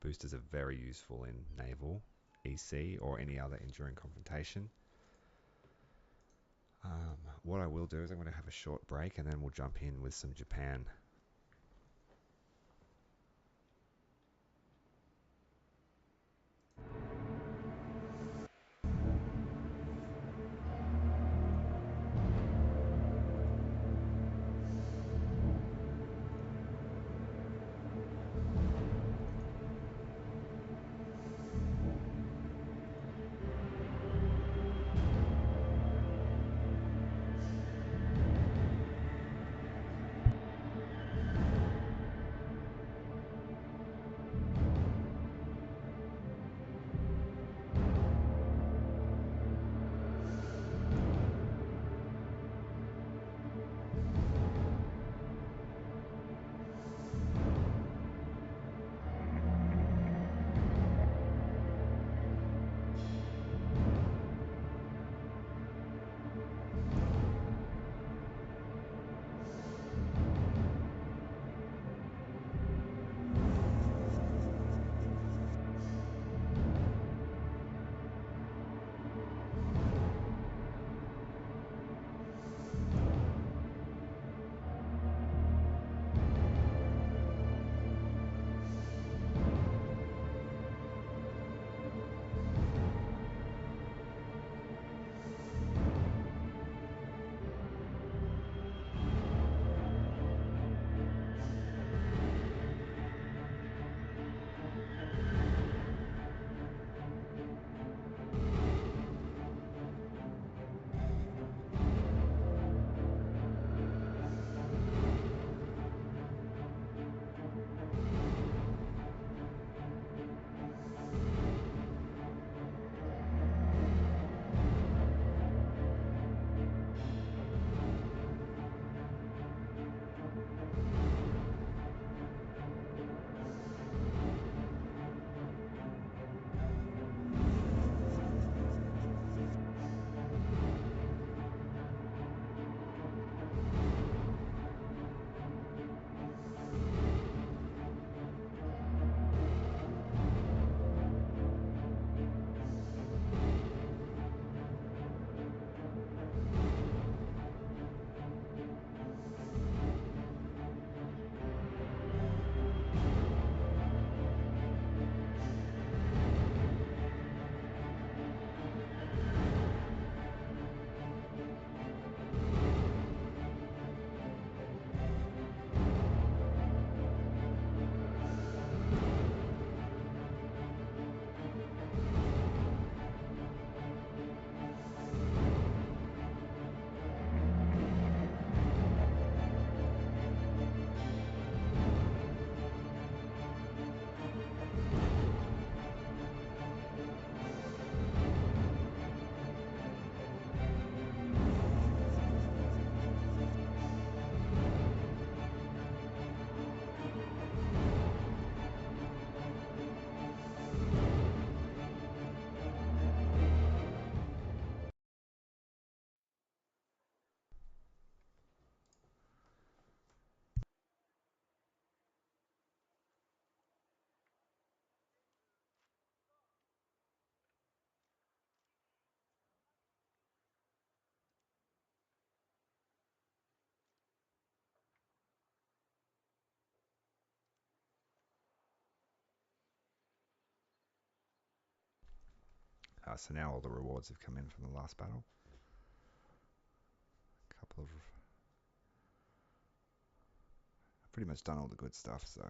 Boosters are very useful in Naval, EC, or any other enduring confrontation. What I will do is I'm going to have a short break and then we'll jump in with some Japan. So now all the rewards have come in from the last battle. I've pretty much done all the good stuff, so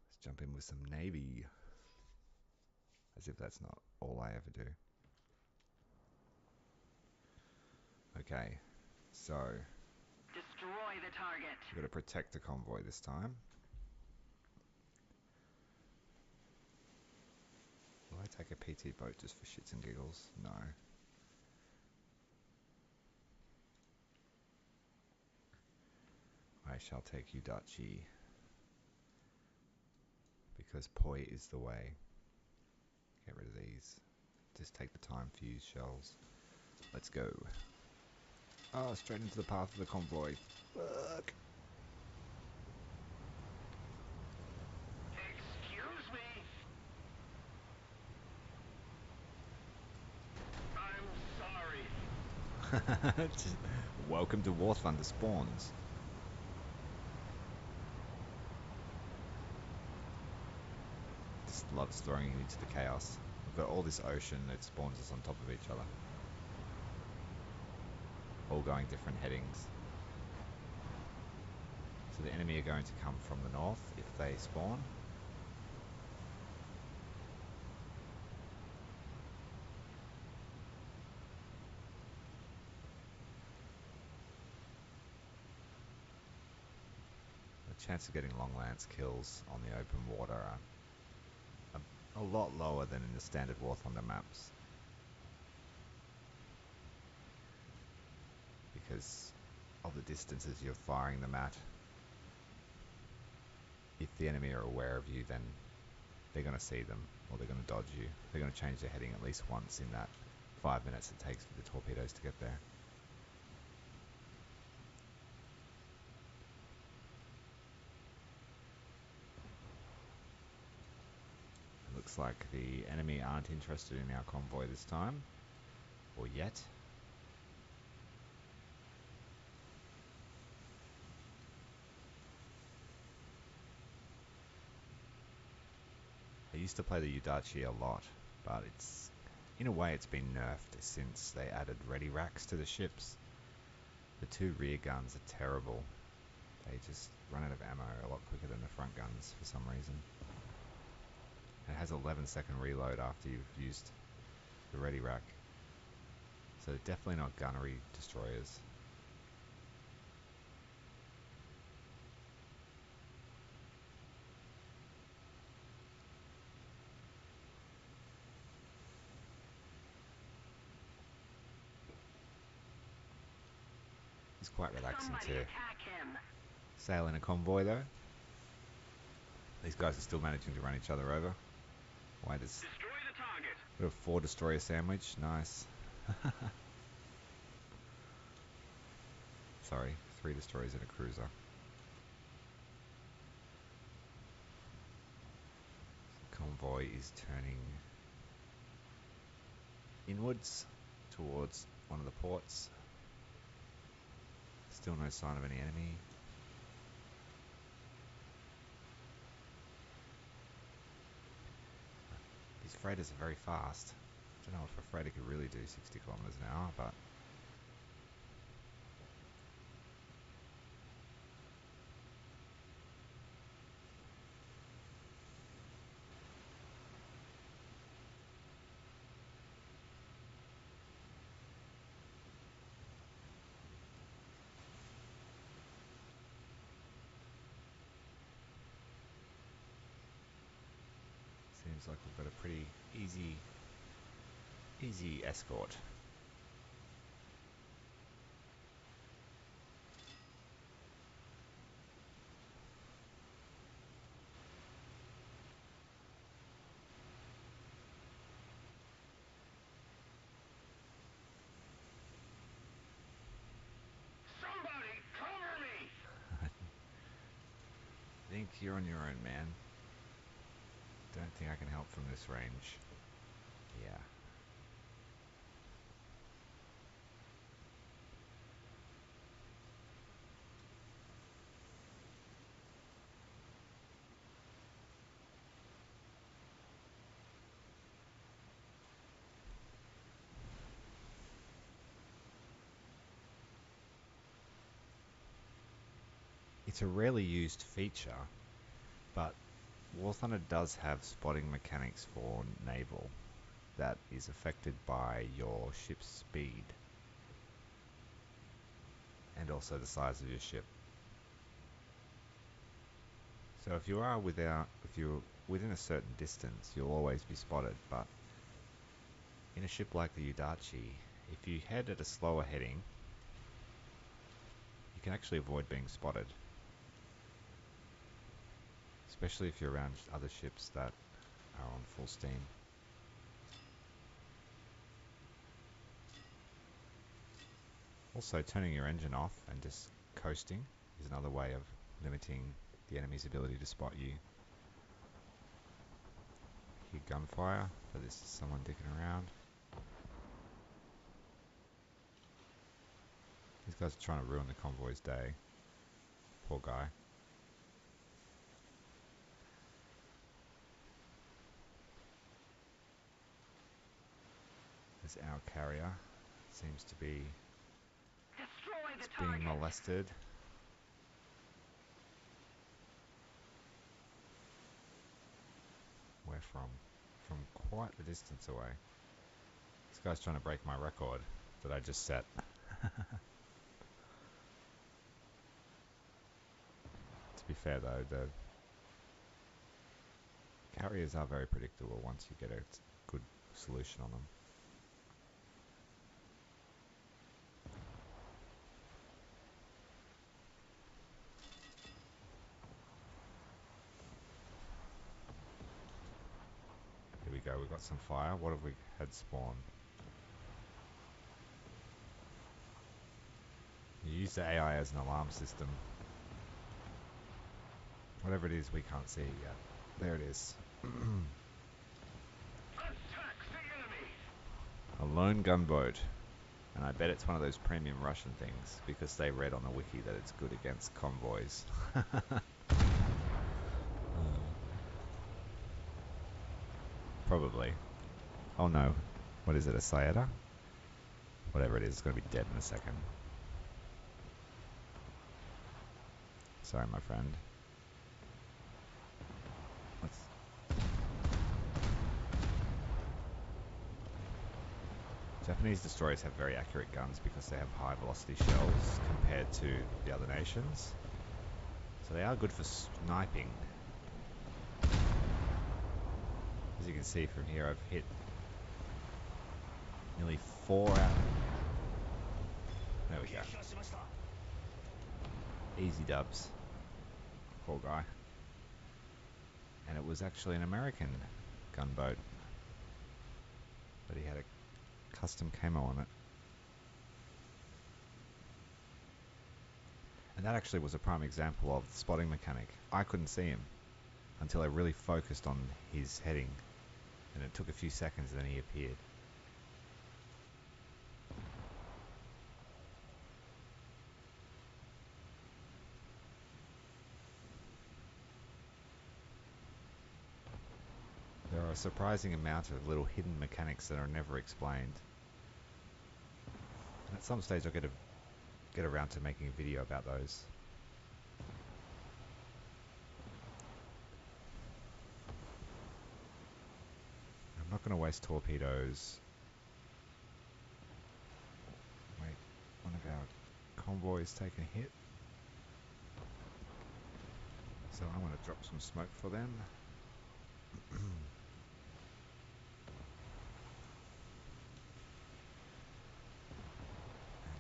let's jump in with some Navy. As if that's not all I ever do. Okay, so Destroy the target. we've got to protect the convoy this time. Will I take a PT boat just for shits and giggles? No. I shall take Udachi, because Poi is the way. Get rid of these. Just take the time fuse shells. Let's go. Oh, straight into the path of the convoy. Fuck. Excuse me. I'm sorry. Welcome to War Thunder Spawns. Just loves throwing you into the chaos. We've got all this ocean that spawns us on top of each other. All going different headings. So the enemy are going to come from the north if they spawn. The chance of getting long lance kills on the open water are a lot lower than in the standard War Thunder maps. Because of the distances you're firing them at. If the enemy are aware of you, then they're going to see them, or they're going to dodge you. They're going to change their heading at least once in that 5 minutes it takes for the torpedoes to get there. It looks like the enemy aren't interested in our convoy this time, or yet. I used to play the Udachi a lot, but in a way it's been nerfed since they added ready racks to the ships. The two rear guns are terrible. They just run out of ammo a lot quicker than the front guns for some reason. It has 11-second reload after you've used the ready rack. So definitely not gunnery destroyers. It's quite relaxing Somebody to attack him. sail in a convoy though. These guys are still managing to run each other over. Why does... Destroy the target. Got a 4 destroyer sandwich, nice. Sorry, 3 destroyers and a cruiser. Convoy is turning inwards towards one of the ports. Still no sign of any enemy. These freighters are very fast. I don't know if a freighter could really do 60 kilometers an hour, but seems like we've got a pretty easy escort. Somebody cover me. I think you're on your own, man. Don't think I can help from this range. Yeah. It's a rarely used feature, but War Thunder does have spotting mechanics for Naval that is affected by your ship's speed and also the size of your ship. So if you're within a certain distance, you'll always be spotted, but in a ship like the Udachi, if you head at a slower heading, you can actually avoid being spotted. especially if you're around other ships that are on full steam. Also, turning your engine off and just coasting is another way of limiting the enemy's ability to spot you. Hear gunfire, but this is someone dicking around. These guys are trying to ruin the convoy's day. Poor guy. This our carrier seems to be being molested. Where from? From quite the distance away. This guy's trying to break my record that I just set. To be fair though, the carriers are very predictable once you get a good solution on them. Here we go, we've got some fire. What have we had spawn? You use the AI as an alarm system. Whatever it is, we can't see it yet. There it is. A lone gunboat. And I bet it's one of those premium Russian things, because they read on the wiki that it's good against convoys. Probably. Oh no. What is it, a Saeta? Whatever it is, it's going to be dead in a second. Sorry, my friend. Japanese destroyers have very accurate guns because they have high velocity shells compared to the other nations. So they are good for sniping. As you can see from here, I've hit nearly 4 out. There we go. Easy dubs. Poor guy. And it was actually an American gunboat, but he had a custom camo on it. And that actually was a prime example of the spotting mechanic. I couldn't see him until I really focused on his heading, and it took a few seconds and then he appeared. There are a surprising amount of little hidden mechanics that are never explained. And at some stage I'll get around to making a video about those. I'm not going to waste torpedoes. Wait, one of our convoys taking a hit. So I want to drop some smoke for them.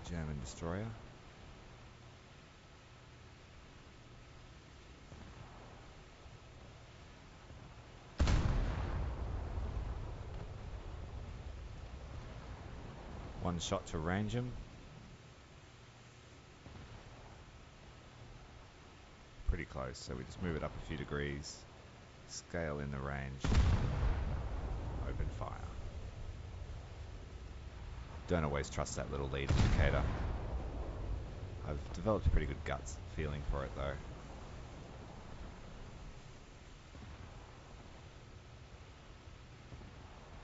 German destroyer. One shot to range him. Pretty close, so we just move it up a few degrees, scale in the range, open fire. Don't always trust that little lead indicator. I've developed a pretty good gut feeling for it though.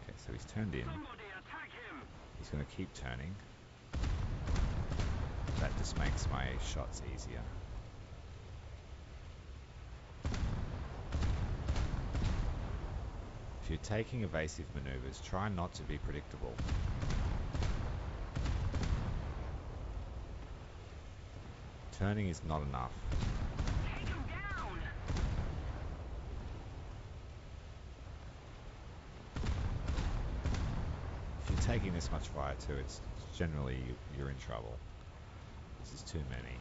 Okay, so he's turned in. He's going to keep turning. That just makes my shots easier. If you're taking evasive maneuvers, try not to be predictable. Turning is not enough. Take him down. If you're taking this much fire too, it's generally you're in trouble. This is too many.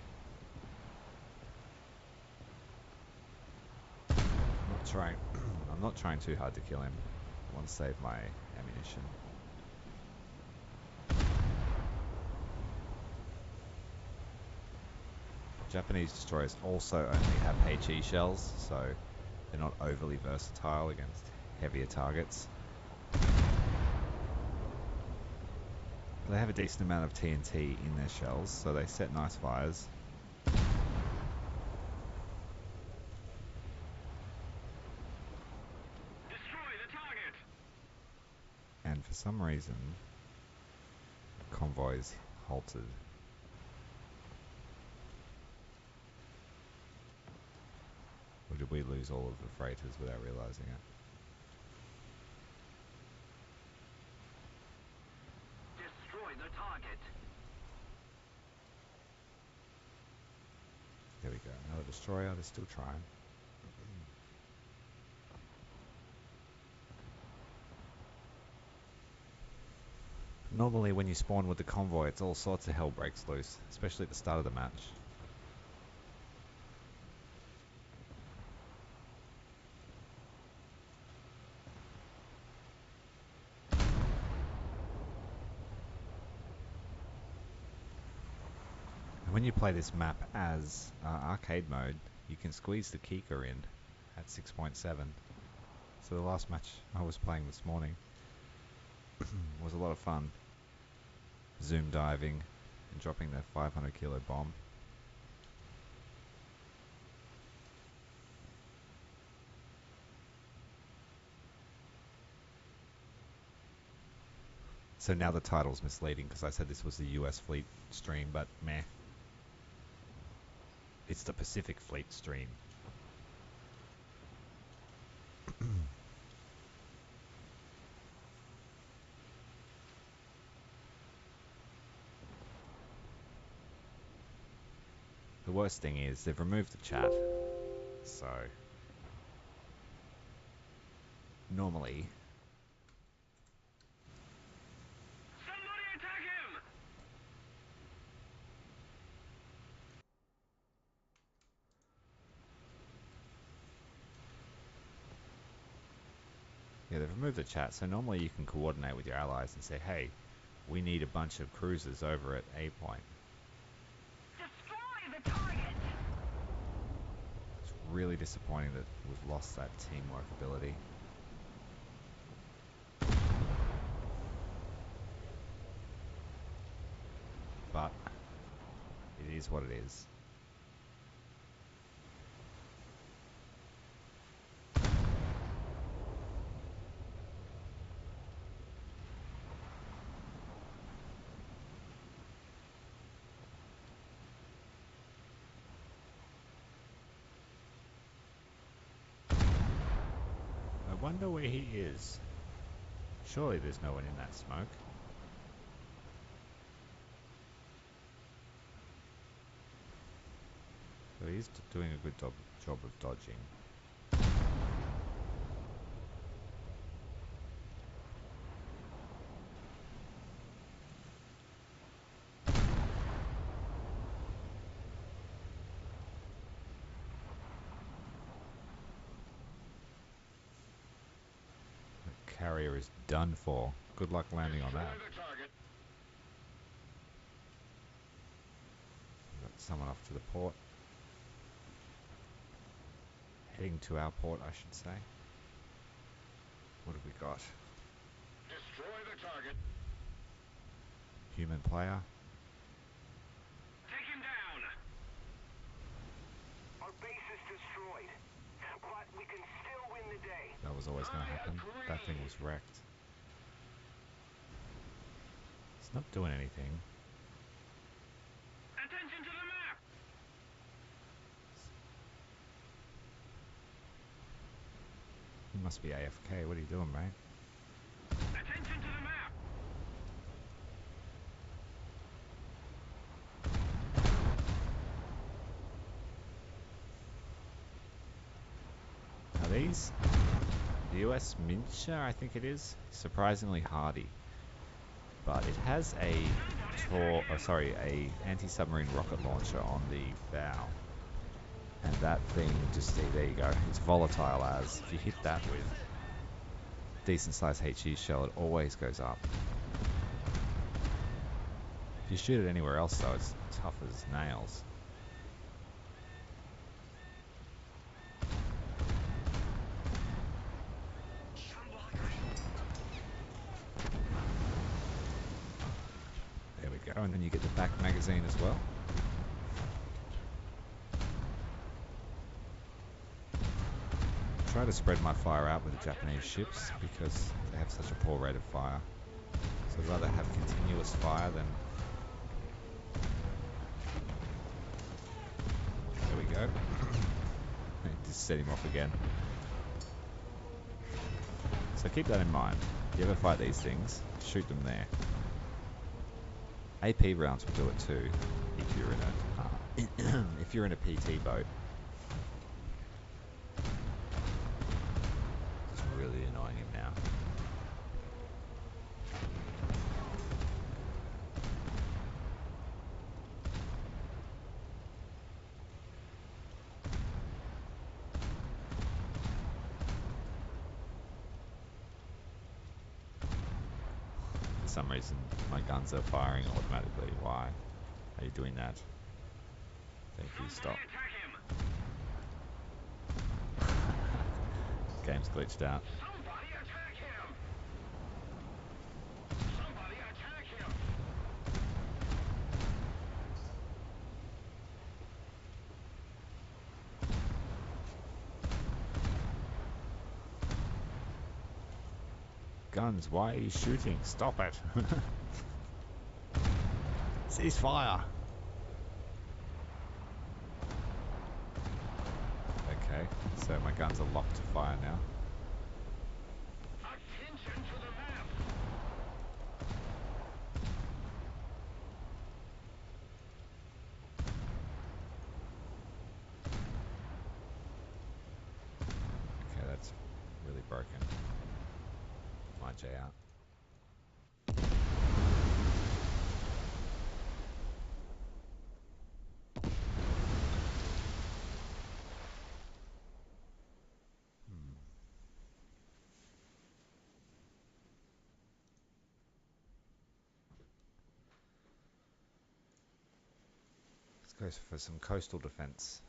trying. I'm not trying too hard to kill him. I want to save my ammunition. Japanese destroyers also only have HE shells, so they're not overly versatile against heavier targets. They have a decent amount of TNT in their shells, so they set nice fires. Destroy the target! And for some reason, the convoy's halted. Or did we lose all of the freighters without realizing it? Destroy the target! There we go, another destroyer, they're still trying. Normally when you spawn with the convoy, it's all sorts of hell breaks loose, especially at the start of the match. And when you play this map as arcade mode, you can squeeze the Kika in at 6.7. So the last match I was playing this morning was a lot of fun. Zoom diving and dropping their 500 kilo bomb. So now the title's misleading because I said this was the US Fleet stream, but meh. It's the Pacific Fleet stream. The worst thing is they've removed the chat, so normally Somebody attack him! yeah, they've removed the chat, so normally you can coordinate with your allies and say, hey, we need a bunch of cruisers over at A point. Destroy the target! It's really disappointing that we've lost that teamwork ability. But it is what it is. I wonder where he is. Surely there's no one in that smoke. So he's doing a good job of dodging. The carrier is done for. Good luck landing on that. Destroy the target! Got someone off to the port. Heading to our port, I should say. What have we got? Destroy the target! Human player. Take him down! Our base is destroyed, but we can still win the day. That was always going to I happen. agree. That thing was wrecked. It's not doing anything. Attention to the map! You must be AFK. What are you doing, mate? Attention to the map! Are these? The US Mincher, I think it is. Surprisingly hardy. But it has a a anti-submarine rocket launcher on the bow. And that thing, just see, there you go. It's volatile as. If you hit that with decent sized HE shell, it always goes up. If you shoot it anywhere else though, it's tough as nails. There we go, and then you get the back magazine as well. Try to spread my fire out with the Japanese ships because they have such a poor rate of fire. So I'd rather have continuous fire than... There we go. Just set him off again. So keep that in mind. If you ever fight these things, shoot them there. AP rounds will do it too if you're in a if you're in a PT boat. It's really annoying him now. For some reason my guns are firing automatically. Why are you doing that? Thank you, stop. Game's glitched out. Somebody attack him! Somebody attack him! Guns, why are you shooting? Stop it! Cease fire! Okay, so my guns are locked to fire now. Attention to the map! Okay, that's really broken. My J out. Let's go for some coastal defense.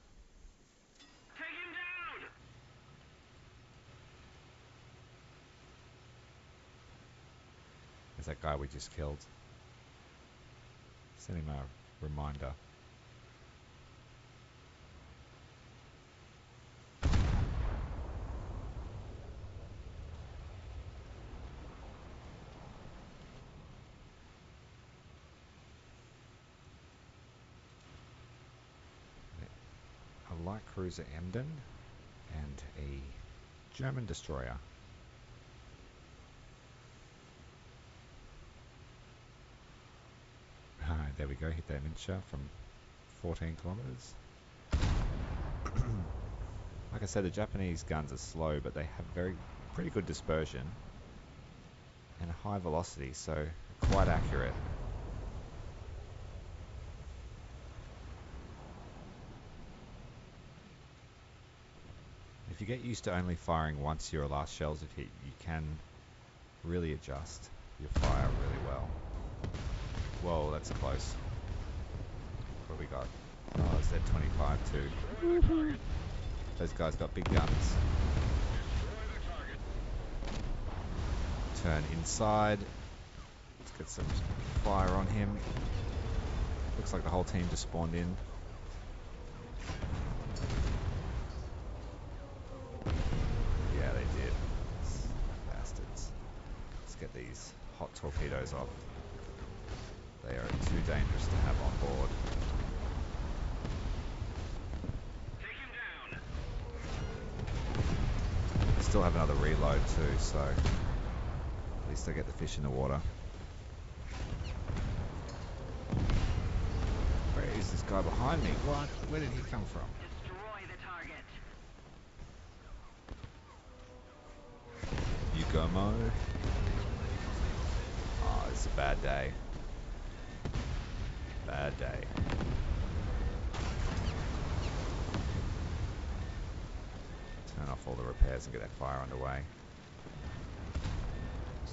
Take him down! There's that guy we just killed. Send him a reminder. A light cruiser Emden and a German destroyer. There we go, hit that miniature from 14 kilometers. Like I said, the Japanese guns are slow, but they have pretty good dispersion and a high velocity, so quite accurate. If you get used to only firing once your last shells have hit, you can really adjust your fire really well. Whoa, that's close. What we got? Oh, it's that 25 too. Those guys got big guns. Turn inside. Let's get some fire on him. Looks like the whole team just spawned in. Yeah, they did. Bastards. Let's get these hot torpedoes off. They are too dangerous to have on board. Take him down! Still have another reload too, so at least I get the fish in the water. Where is this guy behind me? What? Where did he come from? Destroy the target. Yugomo. Oh, it's a bad day. Bad day. off all the repairs and get that fire underway.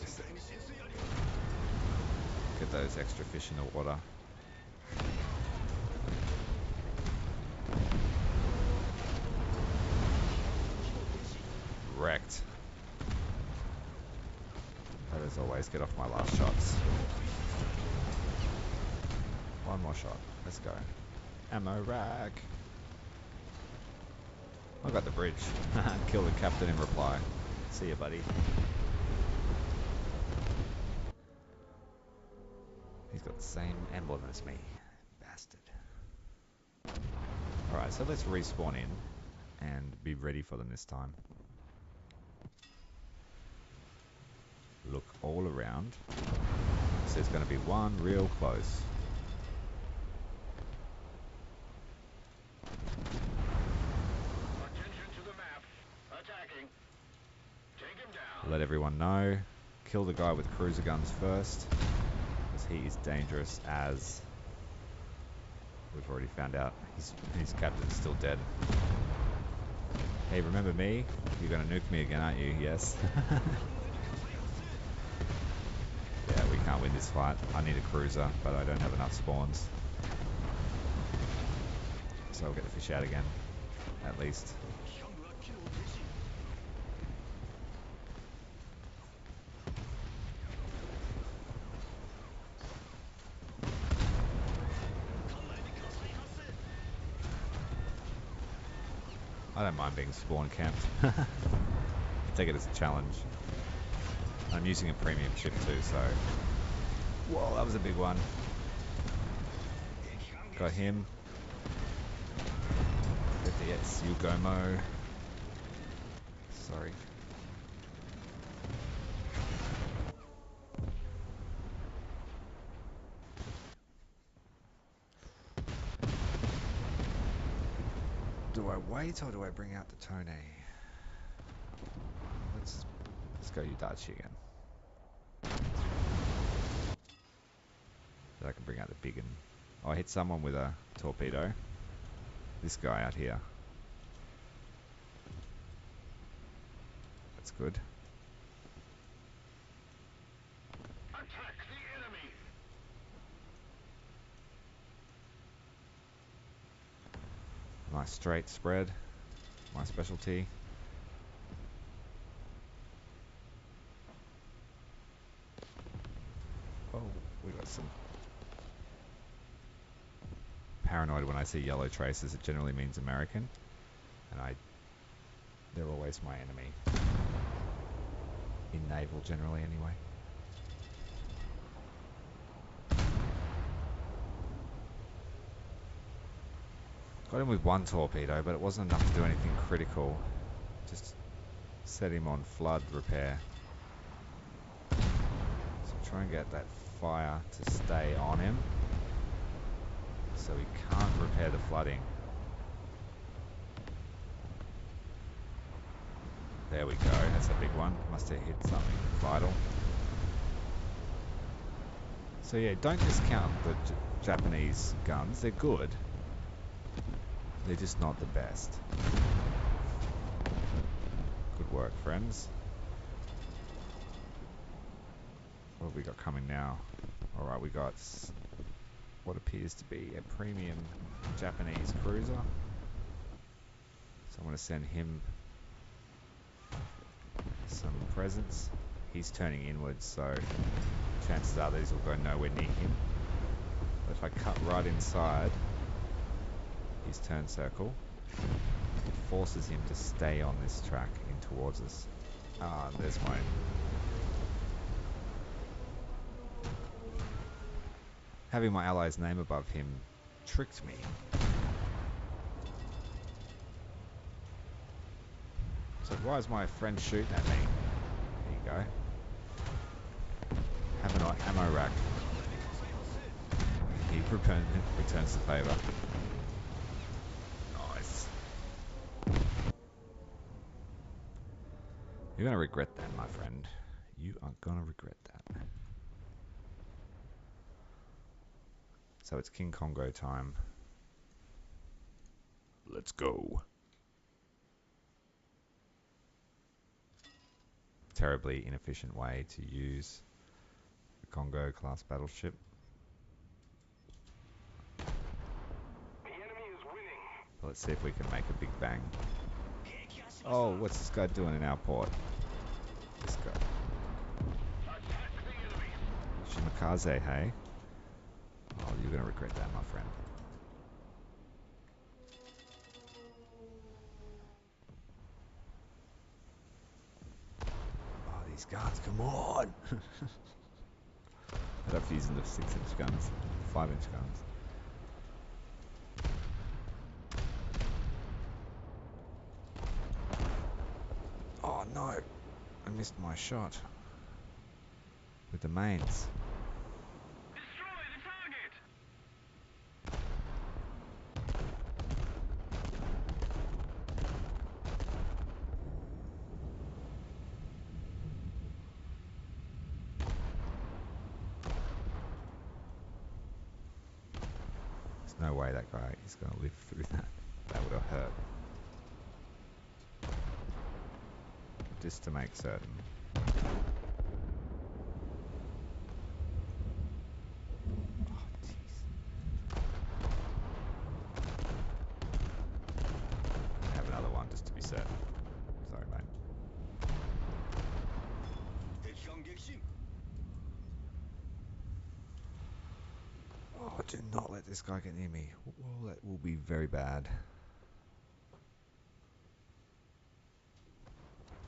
Just get those extra fish in the water. Wrecked. But as always, get off my last shots. One more shot. Let's go. Ammo rack. I got the bridge. Kill the captain in reply. See ya, buddy. He's got the same emblem as me. Bastard. Alright, so let's respawn in and be ready for them this time. Look all around. So there's going to be one real close. Attention to the map. Attacking. Take him down. Let everyone know. Kill the guy with cruiser guns first, because he is dangerous as we've already found out. His captain's still dead. Hey, remember me? You're going to nuke me again, aren't you? Yes. Yeah, we can't win this fight. I need a cruiser, but I don't have enough spawns. So I'll get the fish out again, at least. I don't mind being spawn camped. Take it as a challenge. I'm using a premium ship too, so... Whoa, that was a big one. Got him. Get the Yugomo. Sorry. Do I wait or do I bring out the Tone? Let's go Yudachi again. So I can bring out the big one. Oh, I hit someone with a torpedo. This guy out here. That's good. Attack the enemy. Nice straight spread. My specialty. Oh, we got some paranoid when I see yellow traces. It generally means American, and they're always my enemy. In naval, generally, anyway. Got him with one torpedo, but it wasn't enough to do anything critical. Just set him on flood repair. So try and get that fire to stay on him, so he can't repair the flooding. There we go, that's a big one. Must have hit something vital. So yeah, don't discount the Japanese guns. They're good. They're just not the best. Good work, friends. What have we got coming now? Alright, we got what appears to be a premium Japanese cruiser. So I'm going to send him some presents. He's turning inwards, so chances are these will go nowhere near him. But if I cut right inside his turn circle, it forces him to stay on this track in towards us. Ah, there's mine. Having my ally's name above him tricked me. So why is my friend shooting at me? There you go. Have an ammo rack. He returns the favour. Nice. You're going to regret that, my friend. You are going to regret that. So it's King Congo time. Let's go. terribly inefficient way to use the Congo class battleship. The enemy is winning. But let's see if we can make a big bang. Oh, what's this guy doing in our port? This guy. Attack the enemy. Shimakaze, hey? Oh, you're gonna regret that, my friend. Oh, these guns, come on! I'd have to use the 6-inch guns, 5-inch guns. Oh no! I missed my shot. With the mains. Destroy the target! There's no way that guy is going to live through that. That would have hurt. Just to make certain. Oh, jeez. Have another one just to be certain. Sorry, mate. Oh, do not let this guy get near me. Well, that will be very bad.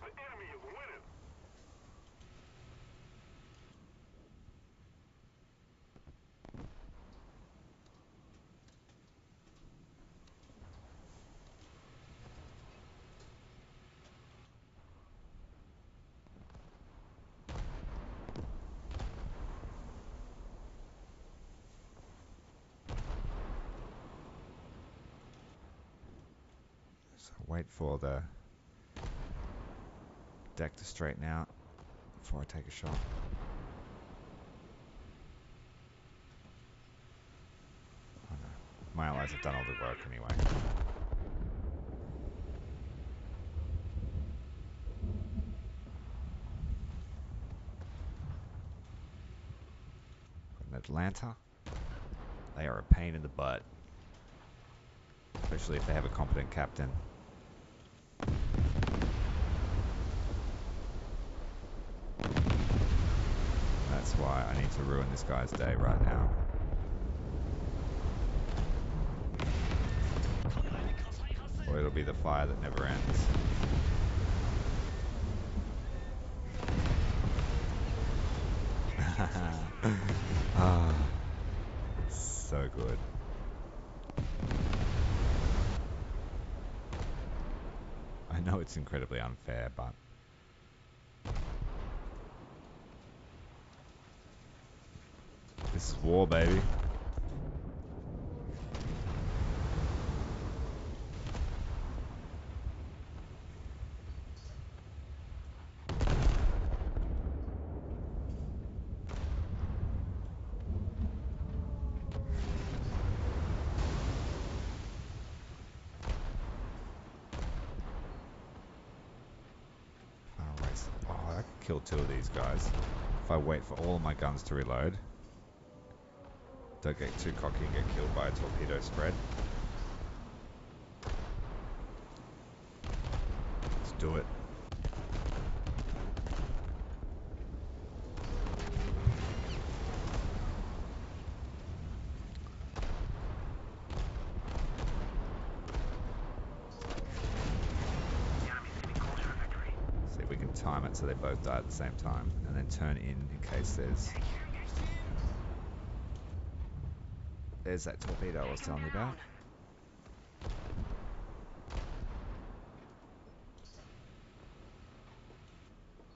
The enemy is winning. So wait for the deck to straighten out before I take a shot. Oh no. My allies have done all the work anyway. In Atlanta, they are a pain in the butt. Especially if they have a competent captain. That's why I need to ruin this guy's day right now. Or it'll be the fire that never ends. Ah, so good. I know it's incredibly unfair, but this is war, baby. Oh, I could kill 2 of these guys if I wait for all of my guns to reload. Don't get too cocky and get killed by a torpedo spread. Let's do it. See if we can time it so they both die at the same time, and then turn in case there's that torpedo I was telling you about.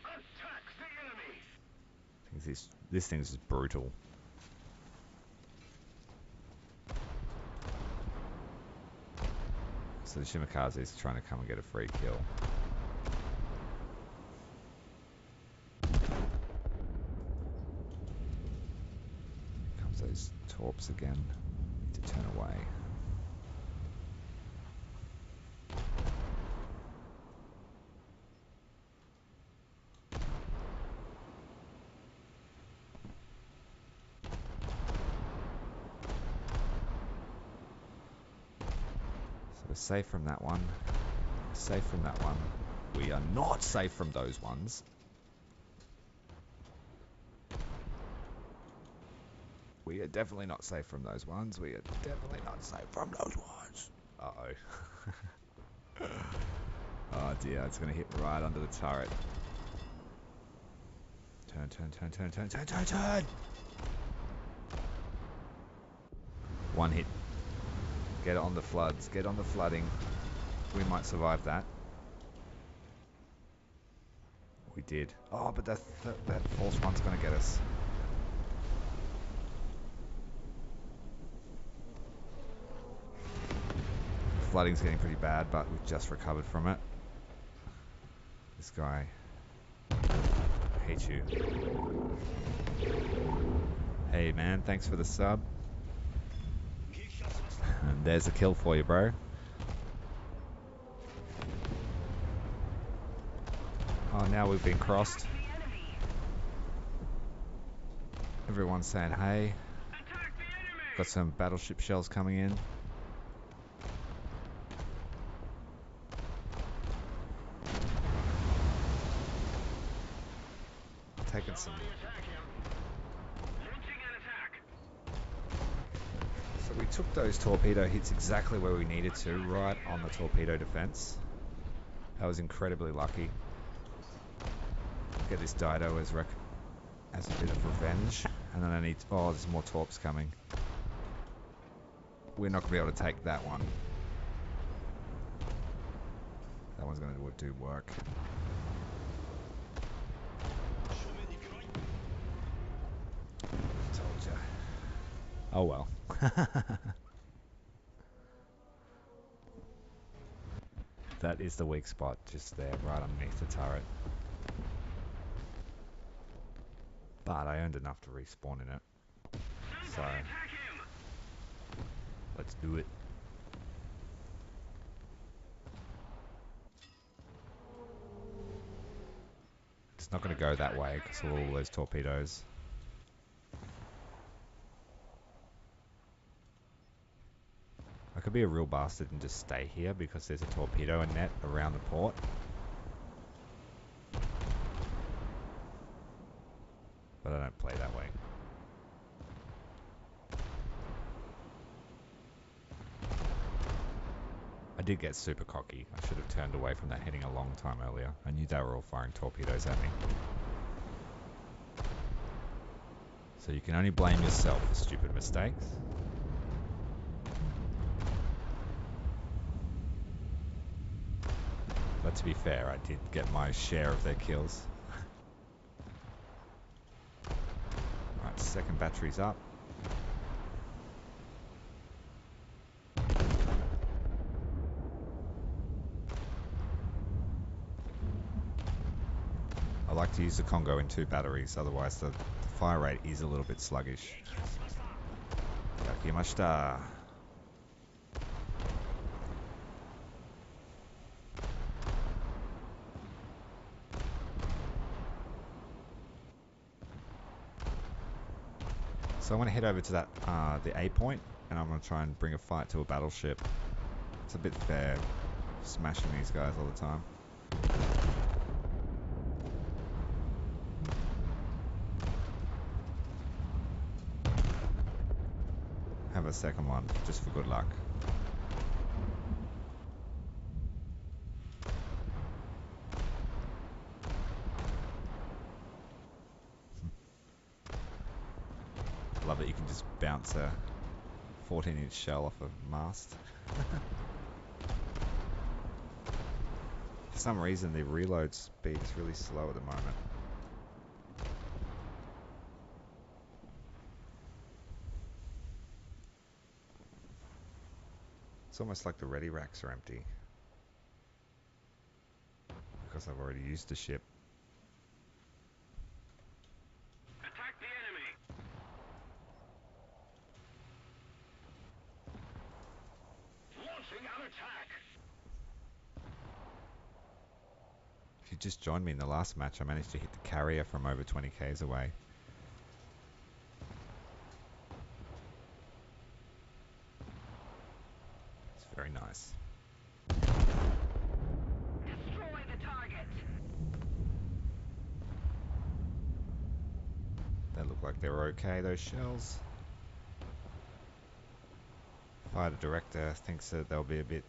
Attack the enemy. This thing is just brutal. So the Shimakaze is trying to come and get a free kill. Here comes those torps again. Need to turn away. We're safe from that one. We're safe from that one. We are not safe from those ones. We are definitely not safe from those ones. We are definitely not safe from those ones. Uh-oh. Oh dear, it's going to hit right under the turret. Turn, turn, turn, turn, turn, turn, turn, turn! One hit. Get on the floods. Get on the flooding. We might survive that. We did. Oh, but that fourth one's going to get us. Flooding's getting pretty bad, but we've just recovered from it. This guy. I hate you. Hey man, thanks for the sub. And there's a kill for you, bro. Oh, now we've been crossed. Everyone's saying hey. Got some battleship shells coming in. Taking some. So we took those torpedo hits exactly where we needed to, right on the torpedo defense. That was incredibly lucky. Get this Dido as a bit of revenge. And then I need... Oh, there's more torps coming. We're not going to be able to take that one. That one's going to do work. Told ya. Oh well. That is the weak spot, just there, right underneath the turret. But I earned enough to respawn in it. So, let's do it. It's not going to go that way because of all those torpedoes. I could be a real bastard and just stay here because there's a torpedo net around the port. But I don't play that way. I did get super cocky. I should have turned away from that heading a long time earlier. I knew they were all firing torpedoes at me. So you can only blame yourself for stupid mistakes. But to be fair, I did get my share of their kills. Alright, second battery's up. I like to use the Congo in 2 batteries, otherwise the fire rate is a little bit sluggish. Yakimashita. So I'm going to head over to that the A point, and I'm going to try and bring a fight to a battleship. It's a bit fair, smashing these guys all the time. Have a second one, just for good luck. Love that you can just bounce a 14-inch shell off a mast. For some reason, the reload speed is really slow at the moment. It's almost like the ready racks are empty. Because I've already used the ship. Attack the enemy. Launching an attack. If you just joined me in the last match, I managed to hit the carrier from over 20 k's away. It's very nice. like they were okay, those shells. Fighter director thinks that they'll be a bit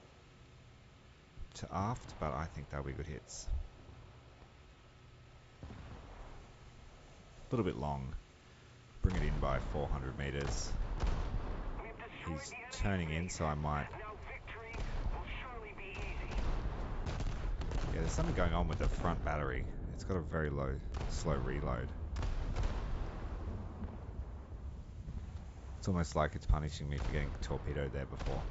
to aft, but I think they'll be good hits. A little bit long. Bring it in by 400 meters. He's turning in, so I might... Yeah, there's something going on with the front battery. It's got a very slow reload. It's almost like it's punishing me for getting torpedoed there before.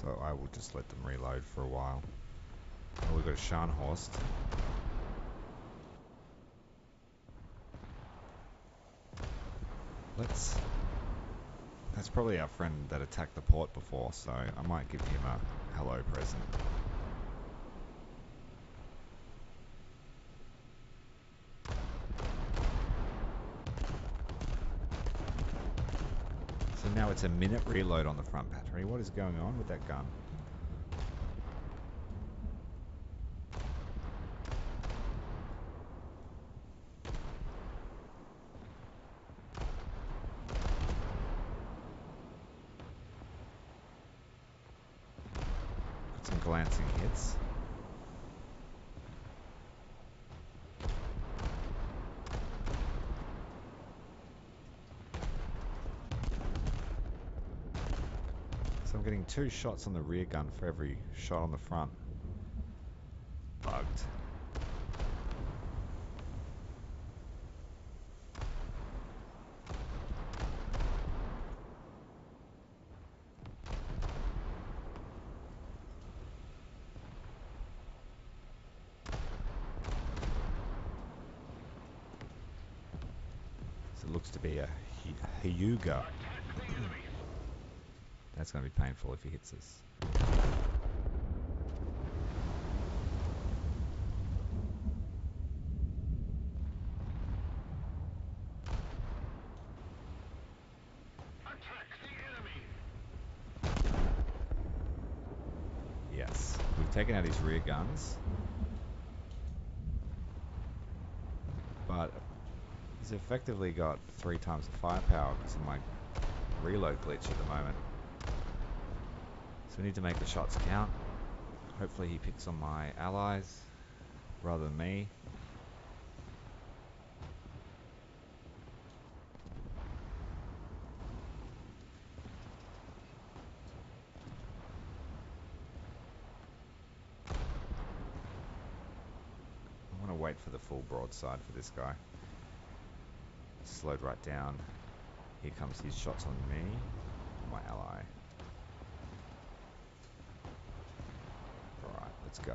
So I will just let them reload for a while. Oh, we've got a Scharnhorst. That's probably our friend that attacked the port before, so I might give him a hello present. So now it's a minute reload on the front battery. What is going on with that gun? Got some glancing hits. So I'm getting 2 shots on the rear gun for every shot on the front. Bugged. So it looks to be a Hyuga. That's going to be painful if he hits us. Yes, we've taken out his rear guns, but he's effectively got 3 times the firepower because of my reload glitch at the moment. So we need to make the shots count. Hopefully he picks on my allies rather than me. I want to wait for the full broadside for this guy. Slowed right down. Here comes his shots on me, my ally. Alright, let's go.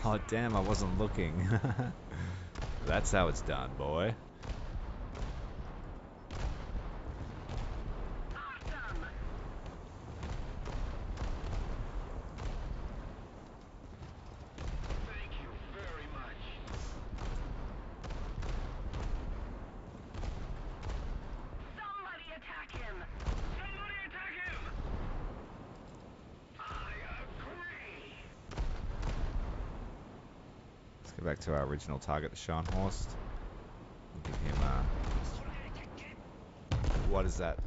Oh damn, I wasn't looking. That's how it's done, boy. Awesome. Thank you very much. Somebody attack him. Somebody attack him! I agree. Let's go back to our original target, the Scharnhorst. We'll give him what is that?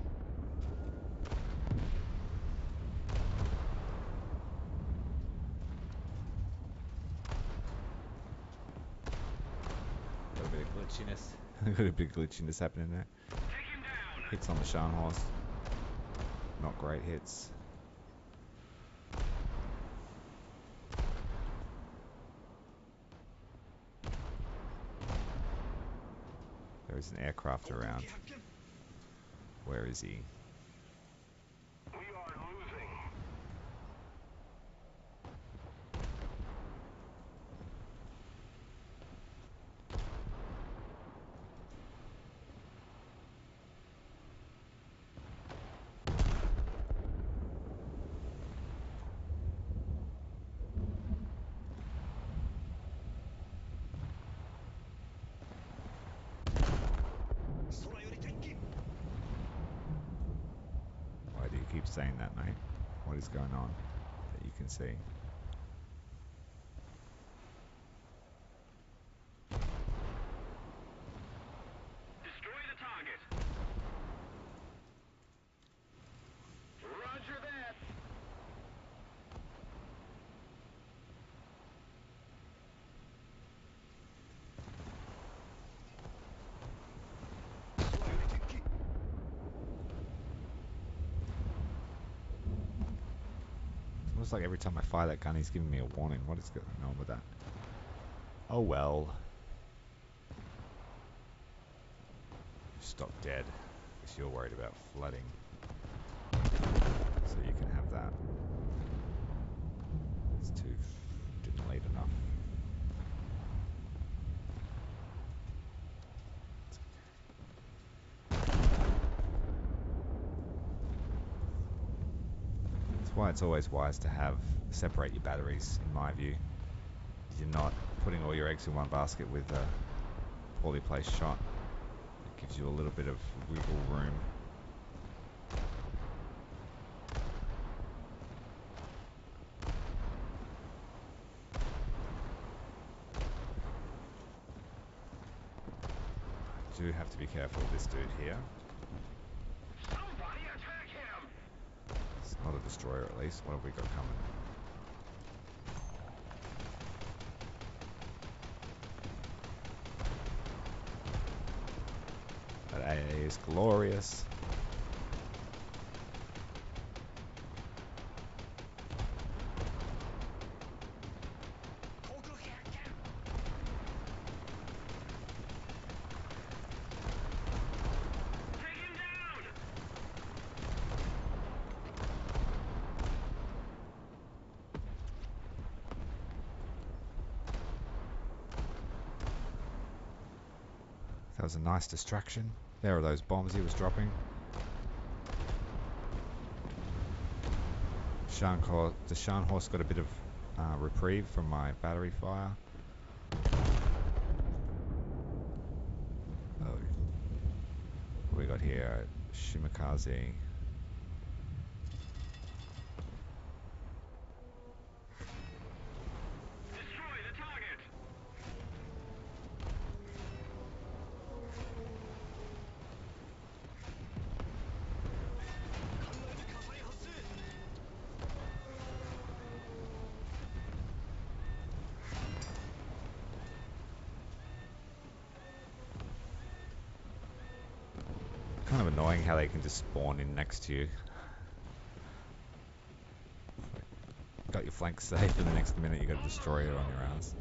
Got a bit of glitchiness. Got a bit of glitchiness happening there. Take him down. Hits on the Scharnhorst. Not great hits. There is an aircraft around. Where is he? We are losing. saying that, mate? What is going on that you can see? Destroy the target. Roger that. It's almost like every time I fire that gun, he's giving me a warning. What is going on with that? Oh well. Stop dead, because you're worried about flooding. So you can have that. It's too... didn't lead enough. That's why it's always wise to separate your batteries, in my view. You're not putting all your eggs in one basket with a poorly placed shot. It gives you a little bit of wiggle room. I do have to be careful of this dude here. Somebody attack him. It's not a destroyer, at least. What have we got coming? That AA is glorious. Take him down. That was a nice distraction. There are those bombs he was dropping. The Shan horse got a bit of reprieve from my battery fire. Oh, what we got here? Shimakaze. Destroy the target. Kind of annoying how they can just spawn in next to you. Got your flank safe, and the next minute you got a destroyer on your ass.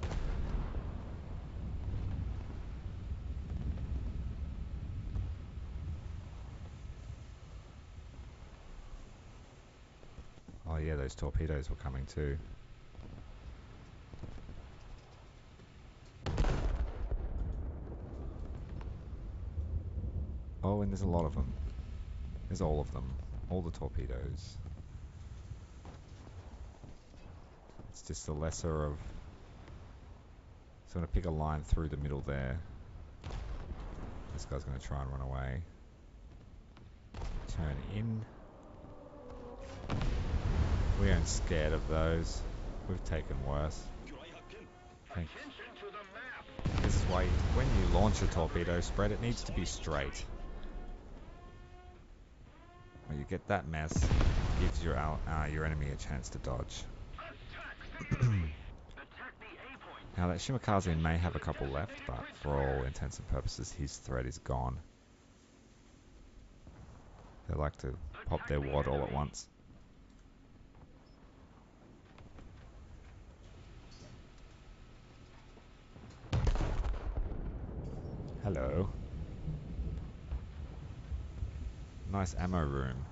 Oh yeah, those torpedoes were coming too. Oh, and there's a lot of them. There's all of them. All the torpedoes. It's just the lesser of... So I'm going to pick a line through the middle there. This guy's going to try and run away. Turn in. We aren't scared of those. We've taken worse. Thank you. Attention to the map. This is why when you launch a torpedo spread, it needs to be straight. When you get that mess, it gives your enemy a chance to dodge. Attack the enemy. Attack the A point. Now that Shimakaze may have a couple left, but for all intents and purposes, his threat is gone. They like to pop their wad all at once. Hello. Nice ammo room.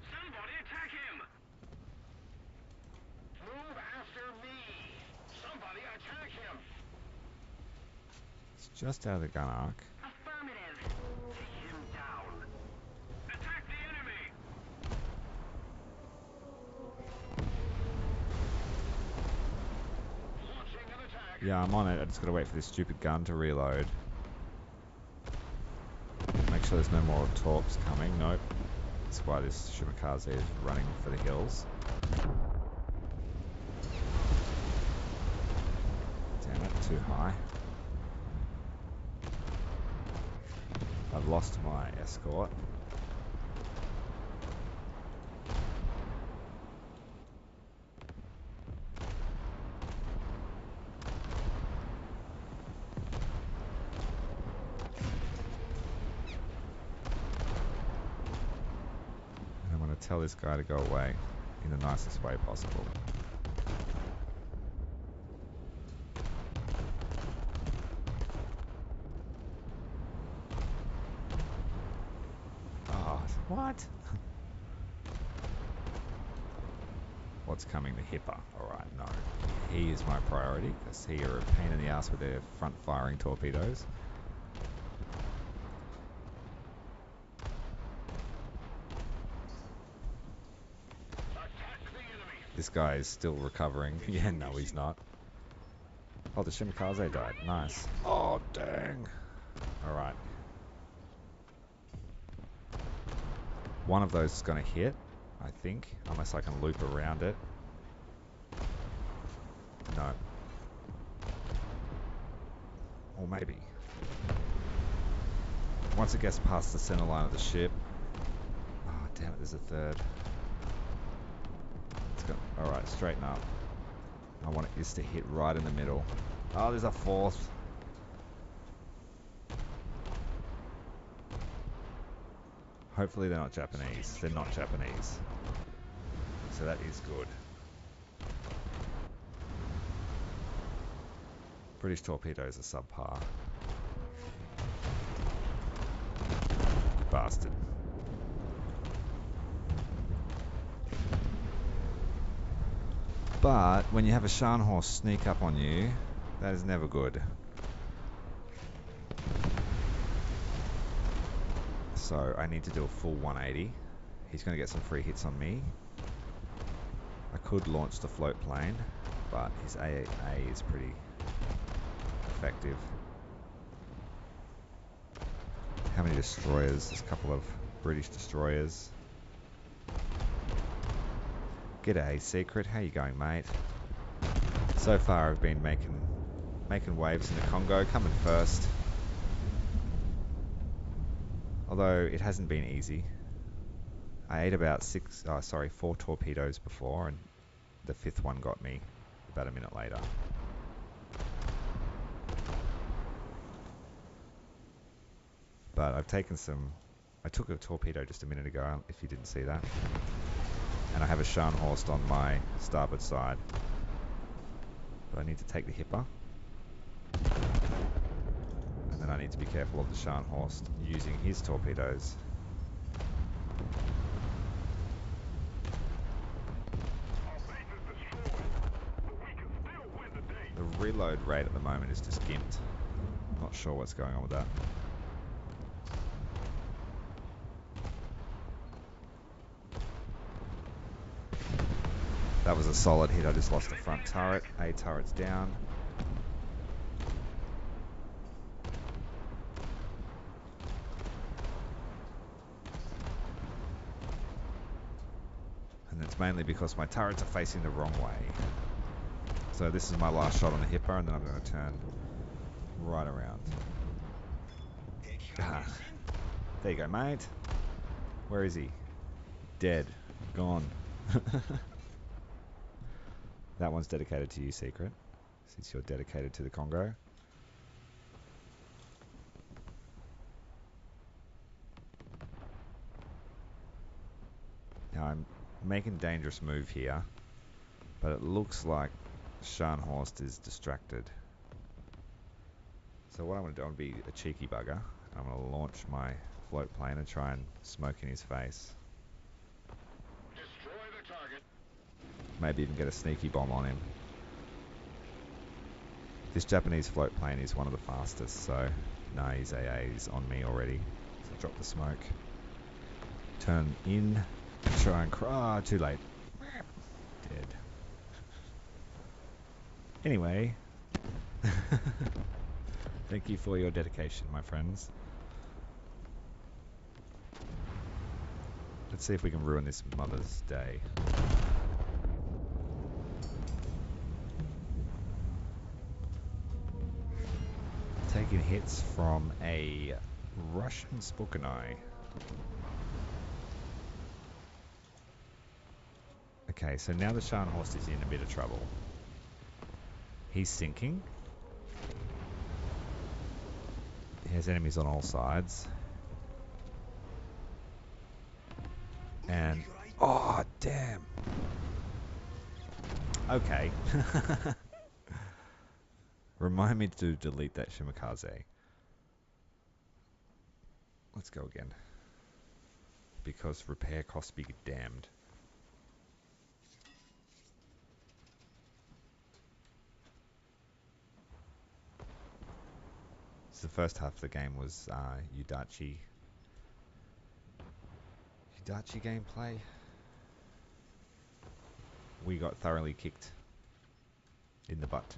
Somebody attack him. Move after me. Somebody attack him. It's just out of the gun arc. Affirmative. Take him down. Attack the enemy. Launching an attack. Yeah, I'm on it. I just gotta wait for this stupid gun to reload. Make sure there's no more torps coming. Nope. That's why this Shimakaze is running for the hills. Damn it, too high. I've lost my escort. And I'm going to tell this guy to go away in the nicest way possible. Oh, what? What's coming? The Hipper. Alright, no. He is my priority, because he are a pain in the ass with their front-firing torpedoes. This guy is still recovering. Yeah, no, he's not. Oh, the Shimakaze died. Nice. Oh, dang. Alright. One of those is going to hit, I think, unless I can loop around it. No. Or maybe. Once it gets past the center line of the ship. Oh, damn it, there's a third. Alright, straighten up. I want this to hit right in the middle. Oh, there's a fourth. Hopefully they're not Japanese. They're not Japanese. So that is good. British torpedoes are subpar. Bastard. But when you have a Scharnhorst sneak up on you, that is never good. So I need to do a full 180. He's going to get some free hits on me. I could launch the float plane, but his AA is pretty effective. How many destroyers? There's a couple of British destroyers. G'day, Secret. How you going, mate? So far, I've been making waves in the Congo, coming first. Although it hasn't been easy. I ate about 4 torpedoes before, and the 5th one got me about a minute later. But I've taken some. I took a torpedo just a minute ago, if you didn't see that. And I have a Scharnhorst on my starboard side. But I need to take the Hipper. And then I need to be careful of the Scharnhorst using his torpedoes. The reload rate at the moment is just gimped. Not sure what's going on with that. That was a solid hit. I just lost the front turret. A turret's down. And it's mainly because my turrets are facing the wrong way. So this is my last shot on the Hipper, and then I'm going to turn right around. Ah. There you go, mate. Where is he? Dead. Gone. That one's dedicated to you, Secret, since you're dedicated to the Congo. Now I'm making a dangerous move here, but it looks like Scharnhorst is distracted. So what I'm going to do, I'm going to be a cheeky bugger. I'm going to launch my float plane and try and smoke in his face. Destroy the target. Maybe even get a sneaky bomb on him. This Japanese float plane is one of the fastest, so no, his AA is on me already. So drop the smoke. Turn in. Try and cry. Too late. Dead. Anyway. Thank you for your dedication, my friends. Let's see if we can ruin this Mother's Day. Taking hits from a Russian Spokane. Okay, so now the Scharnhorst is in a bit of trouble. He's sinking. He has enemies on all sides. And... oh, damn! Okay. Remind me to delete that Shimakaze. Let's go again. Because repair costs be damned. So the first half of the game was Udachi gameplay. We got thoroughly kicked in the butt.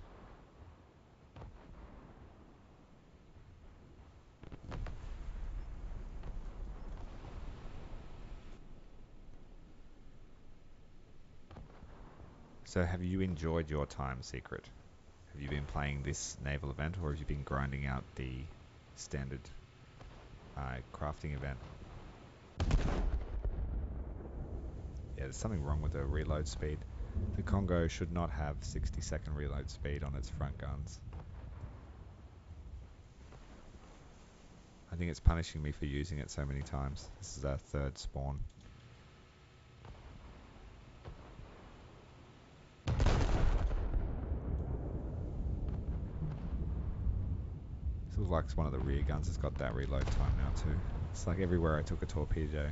So have you enjoyed your time, Secret? Have you been playing this naval event, or have you been grinding out the standard crafting event? Yeah, there's something wrong with the reload speed. The Congo should not have 60-second reload speed on its front guns. I think it's punishing me for using it so many times. This is our third spawn. This looks like one of the rear guns has got that reload time now too. It's like everywhere I took a torpedo.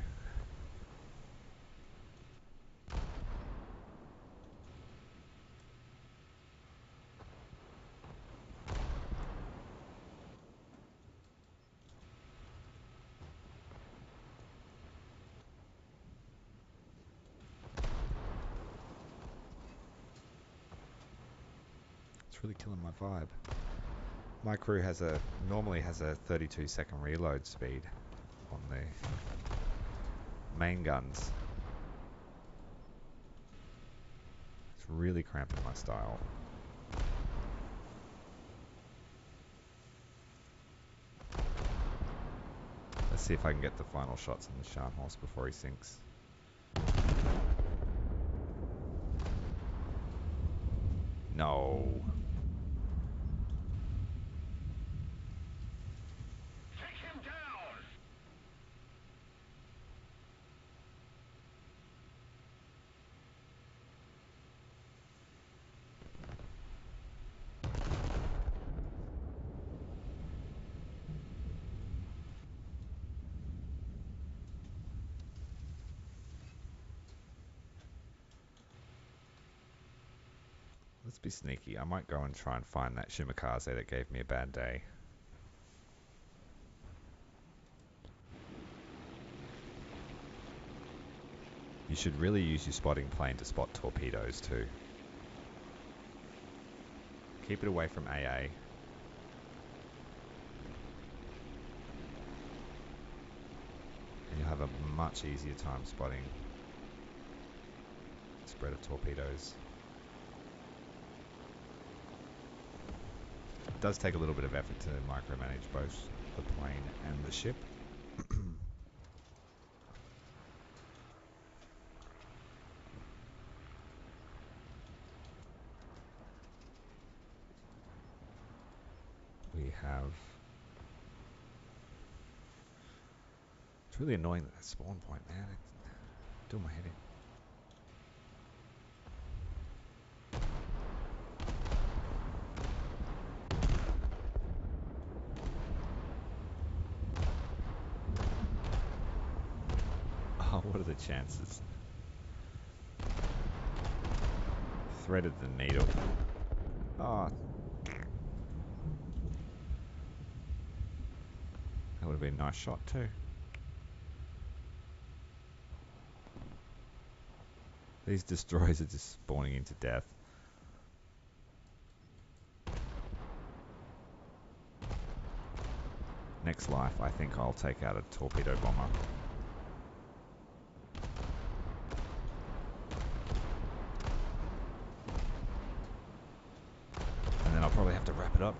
It's really killing my vibe. My crew normally has a 32-second reload speed on the main guns. It's really cramping my style. Let's see if I can get the final shots on the Scharnhorst before he sinks. No. Take him down! Let's be sneaky. I might go and try and find that Shimakaze that gave me a bad day. You should really use your spotting plane to spot torpedoes too. Keep it away from AA. And you'll have a much easier time spotting spread of torpedoes. It does take a little bit of effort to micromanage both the plane and the ship. We have... It's really annoying that spawn point, man. It's doing my head in. Oh, what are the chances? Threaded the needle. Oh. That would have been a nice shot too. These destroyers are just spawning into death. Next life, I think I'll take out a torpedo bomber.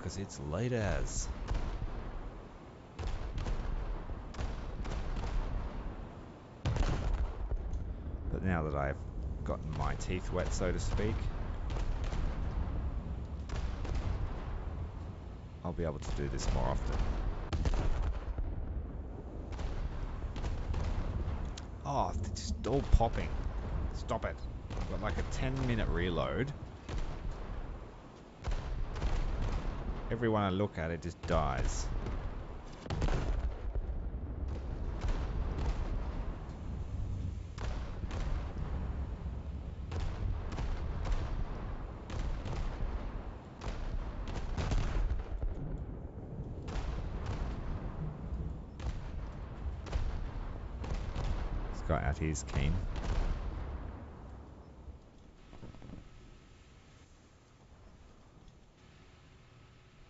because it's late as. But now that I've gotten my teeth wet, so to speak, I'll be able to do this more often. Oh, they're just all popping. Stop it. I've got like a 10-minute reload. Everyone I look at, it just dies. This guy out here is keen.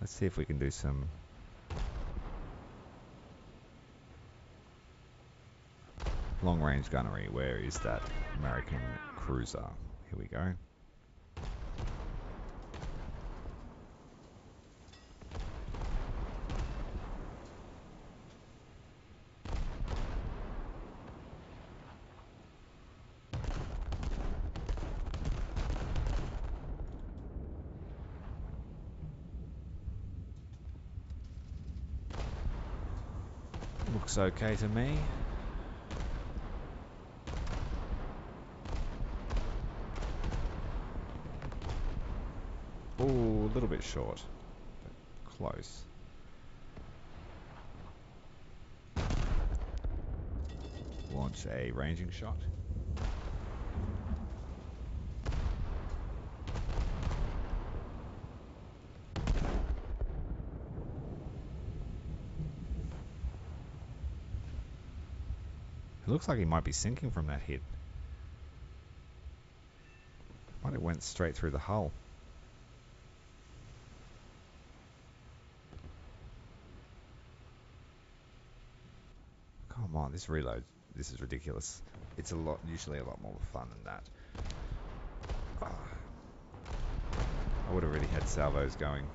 Let's see if we can do some long-range gunnery. Where is that American cruiser? Here we go. Looks okay to me. Oh, a little bit short, but close. Launch a ranging shot. It looks like he might be sinking from that hit. Might have went straight through the hull. Come on, this reload, this is ridiculous. It's usually a lot more fun than that. I would have already had salvos going.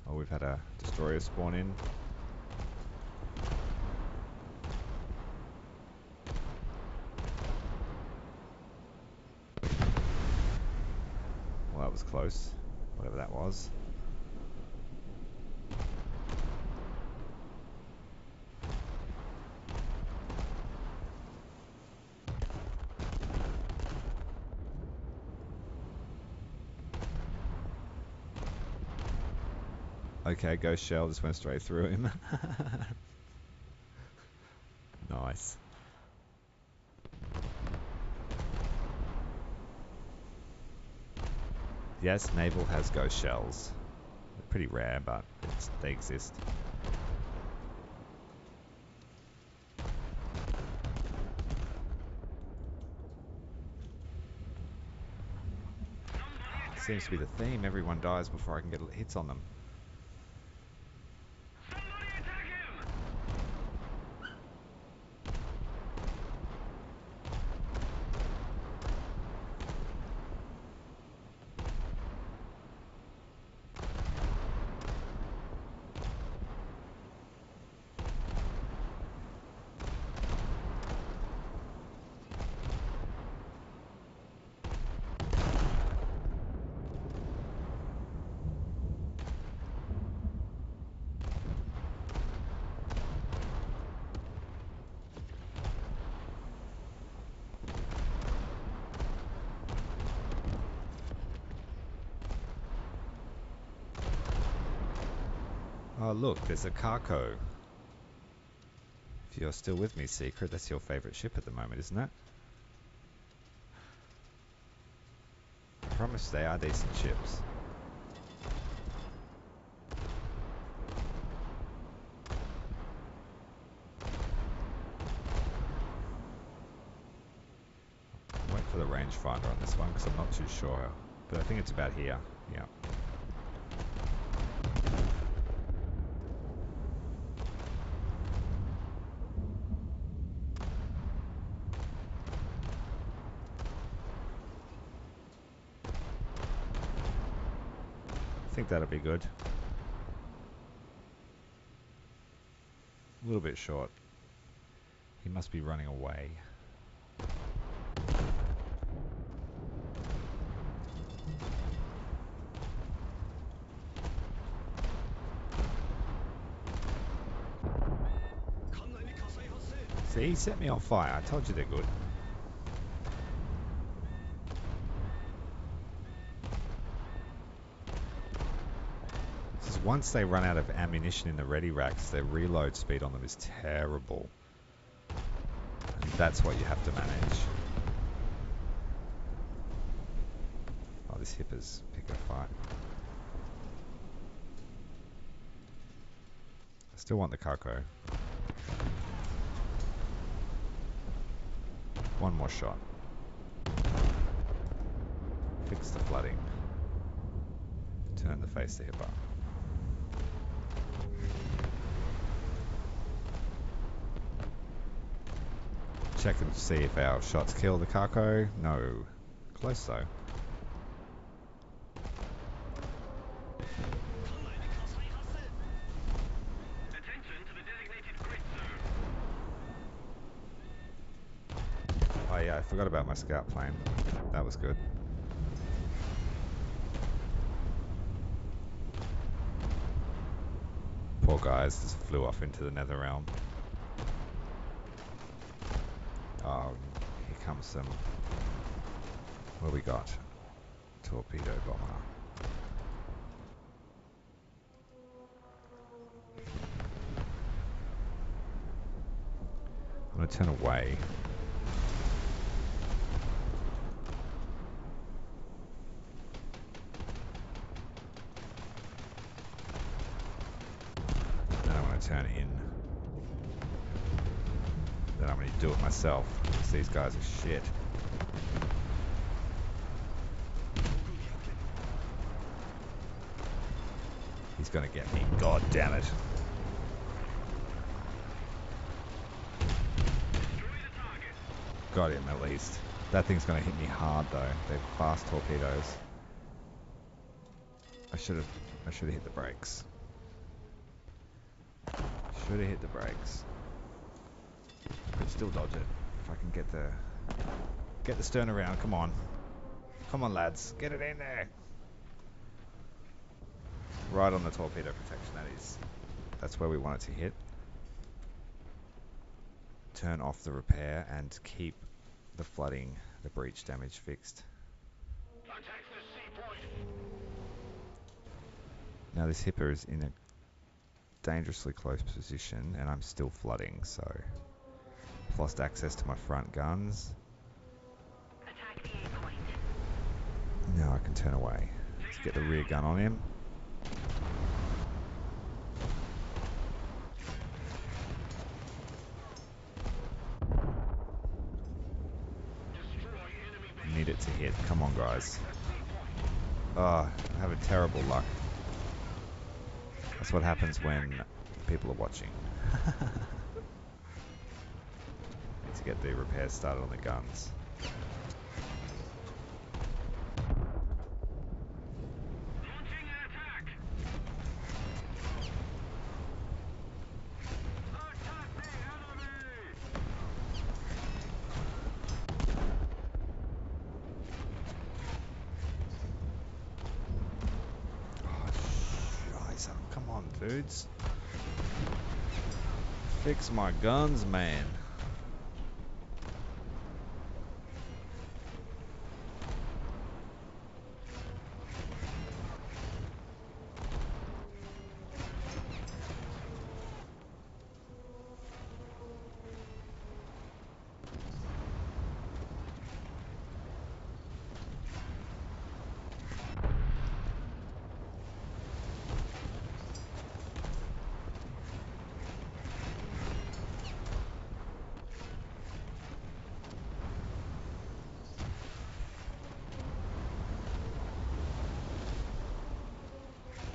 Oh, we've had a destroyer spawn in. Well, that was close, whatever that was. Okay, ghost shell just went straight through him. Nice. Yes, Naval has ghost shells. They're pretty rare, but they exist. Seems to be the theme. Everyone dies before I can get hits on them. Oh look, there's a Carco. If you're still with me, Secret, that's your favourite ship at the moment, isn't it? I promise they are decent ships. Wait for the rangefinder on this one because I'm not too sure, but I think it's about here. Yeah. think that'll be good. A little bit short. He must be running away. See, he set me on fire. I told you they're good. Just once they run out of ammunition in the ready racks, their reload speed on them is terrible. And that's what you have to manage. Oh, this hipper's pick a fight. I still want the Kako. One more shot. Fix the flooding. Turn the face to hipper. Check them to see if our shots kill the Kako. No. Close though. Attention to the designated grid zone. Oh yeah, I forgot about my scout plane. That was good. Poor guys just flew off into the nether realm. Oh, here comes some... What do we got? Torpedo bomber. I'm going to turn away. Then I'm going to turn in. Then I'm going to do it myself, because these guys are shit. He's going to get me. God damn it. Got him at least. That thing's going to hit me hard though. They're fast torpedoes. I should have hit the brakes. Should have hit the brakes. Could still dodge it if I can get the stern around. Come on. Come on lads. Get it in there. Right on the torpedo protection, that's where we want it to hit. Turn off the repair and keep the flooding, the breach damage fixed. Attack the sea point. Now this hipper is in a dangerously close position and I'm still flooding, so I've lost access to my front guns. Attack the A point. Now I can turn away. Let's get the rear gun on him. Need it to hit. Come on, guys. Oh, I have a terrible luck. That's what happens when people are watching. Need to get the repairs started on the guns. Launching an attack. Attack the enemy. Oh, scheiße. Come on, dudes. Fix my guns, man.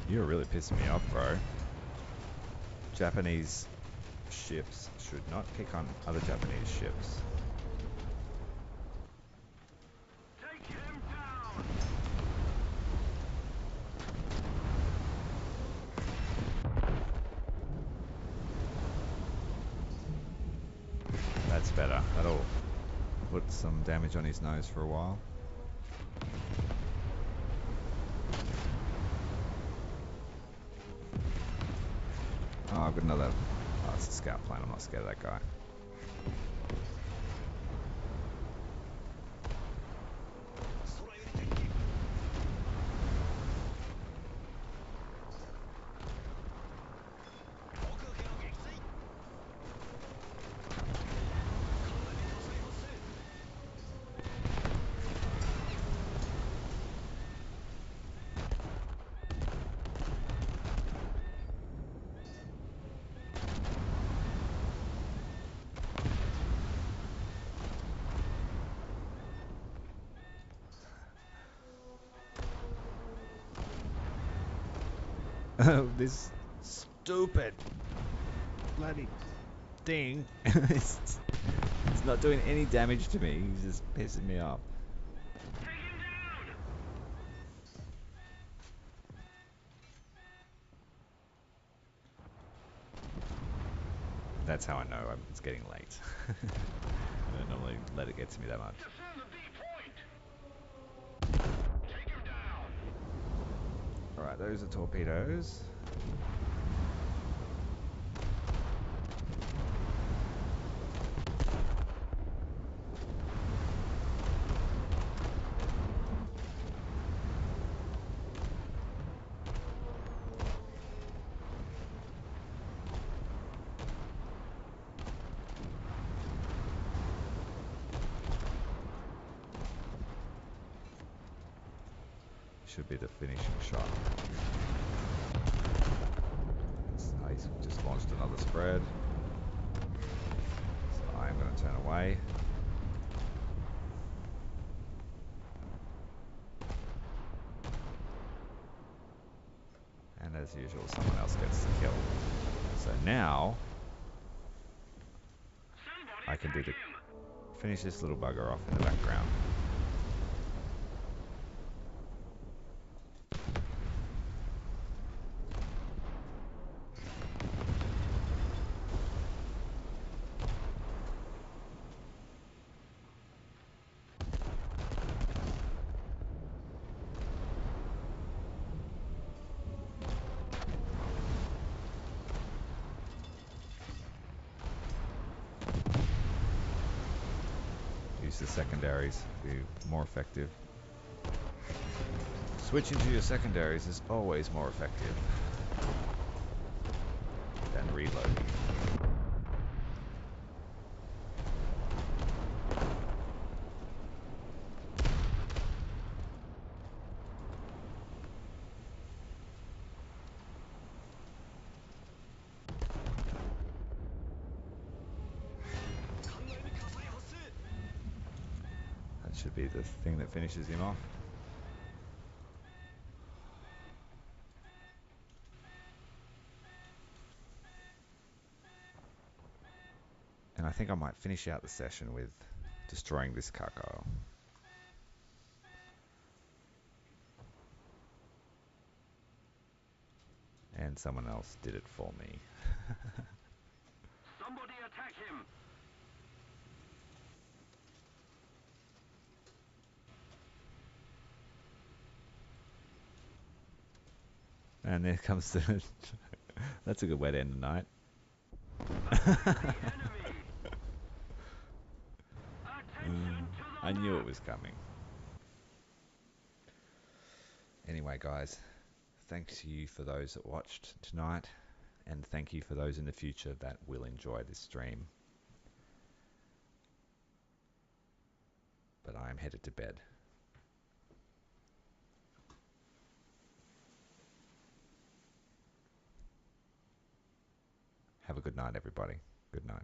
You're really pissing me off, bro. Japanese ships should not pick on other Japanese ships. Take him down. That's better. That'll put some damage on his nose for a while. Oh, I've got another... Oh, it's a scout plane. I'm not scared of that guy. This stupid bloody thing is not doing any damage to me. He's just pissing me off. That's how I know it's getting late. I don't normally let it get to me that much. Alright, those are torpedoes. Should be the finishing shot. He's just launched another spread. So I'm going to turn away. And as usual, someone else gets the kill. So now I can do the finish this little bugger off in the background. Use the secondaries to be more effective. Switching to your secondaries is always more effective than reloading. That should be the thing that finishes him off. And I think I might finish out the session with destroying this cargo. And someone else did it for me. Somebody attack him! And there comes the... That's a good way to end the night. I knew it was coming. Anyway, guys, thanks to you for those that watched tonight, and thank you for those in the future that will enjoy this stream. But I am headed to bed. Have a good night, everybody. Good night.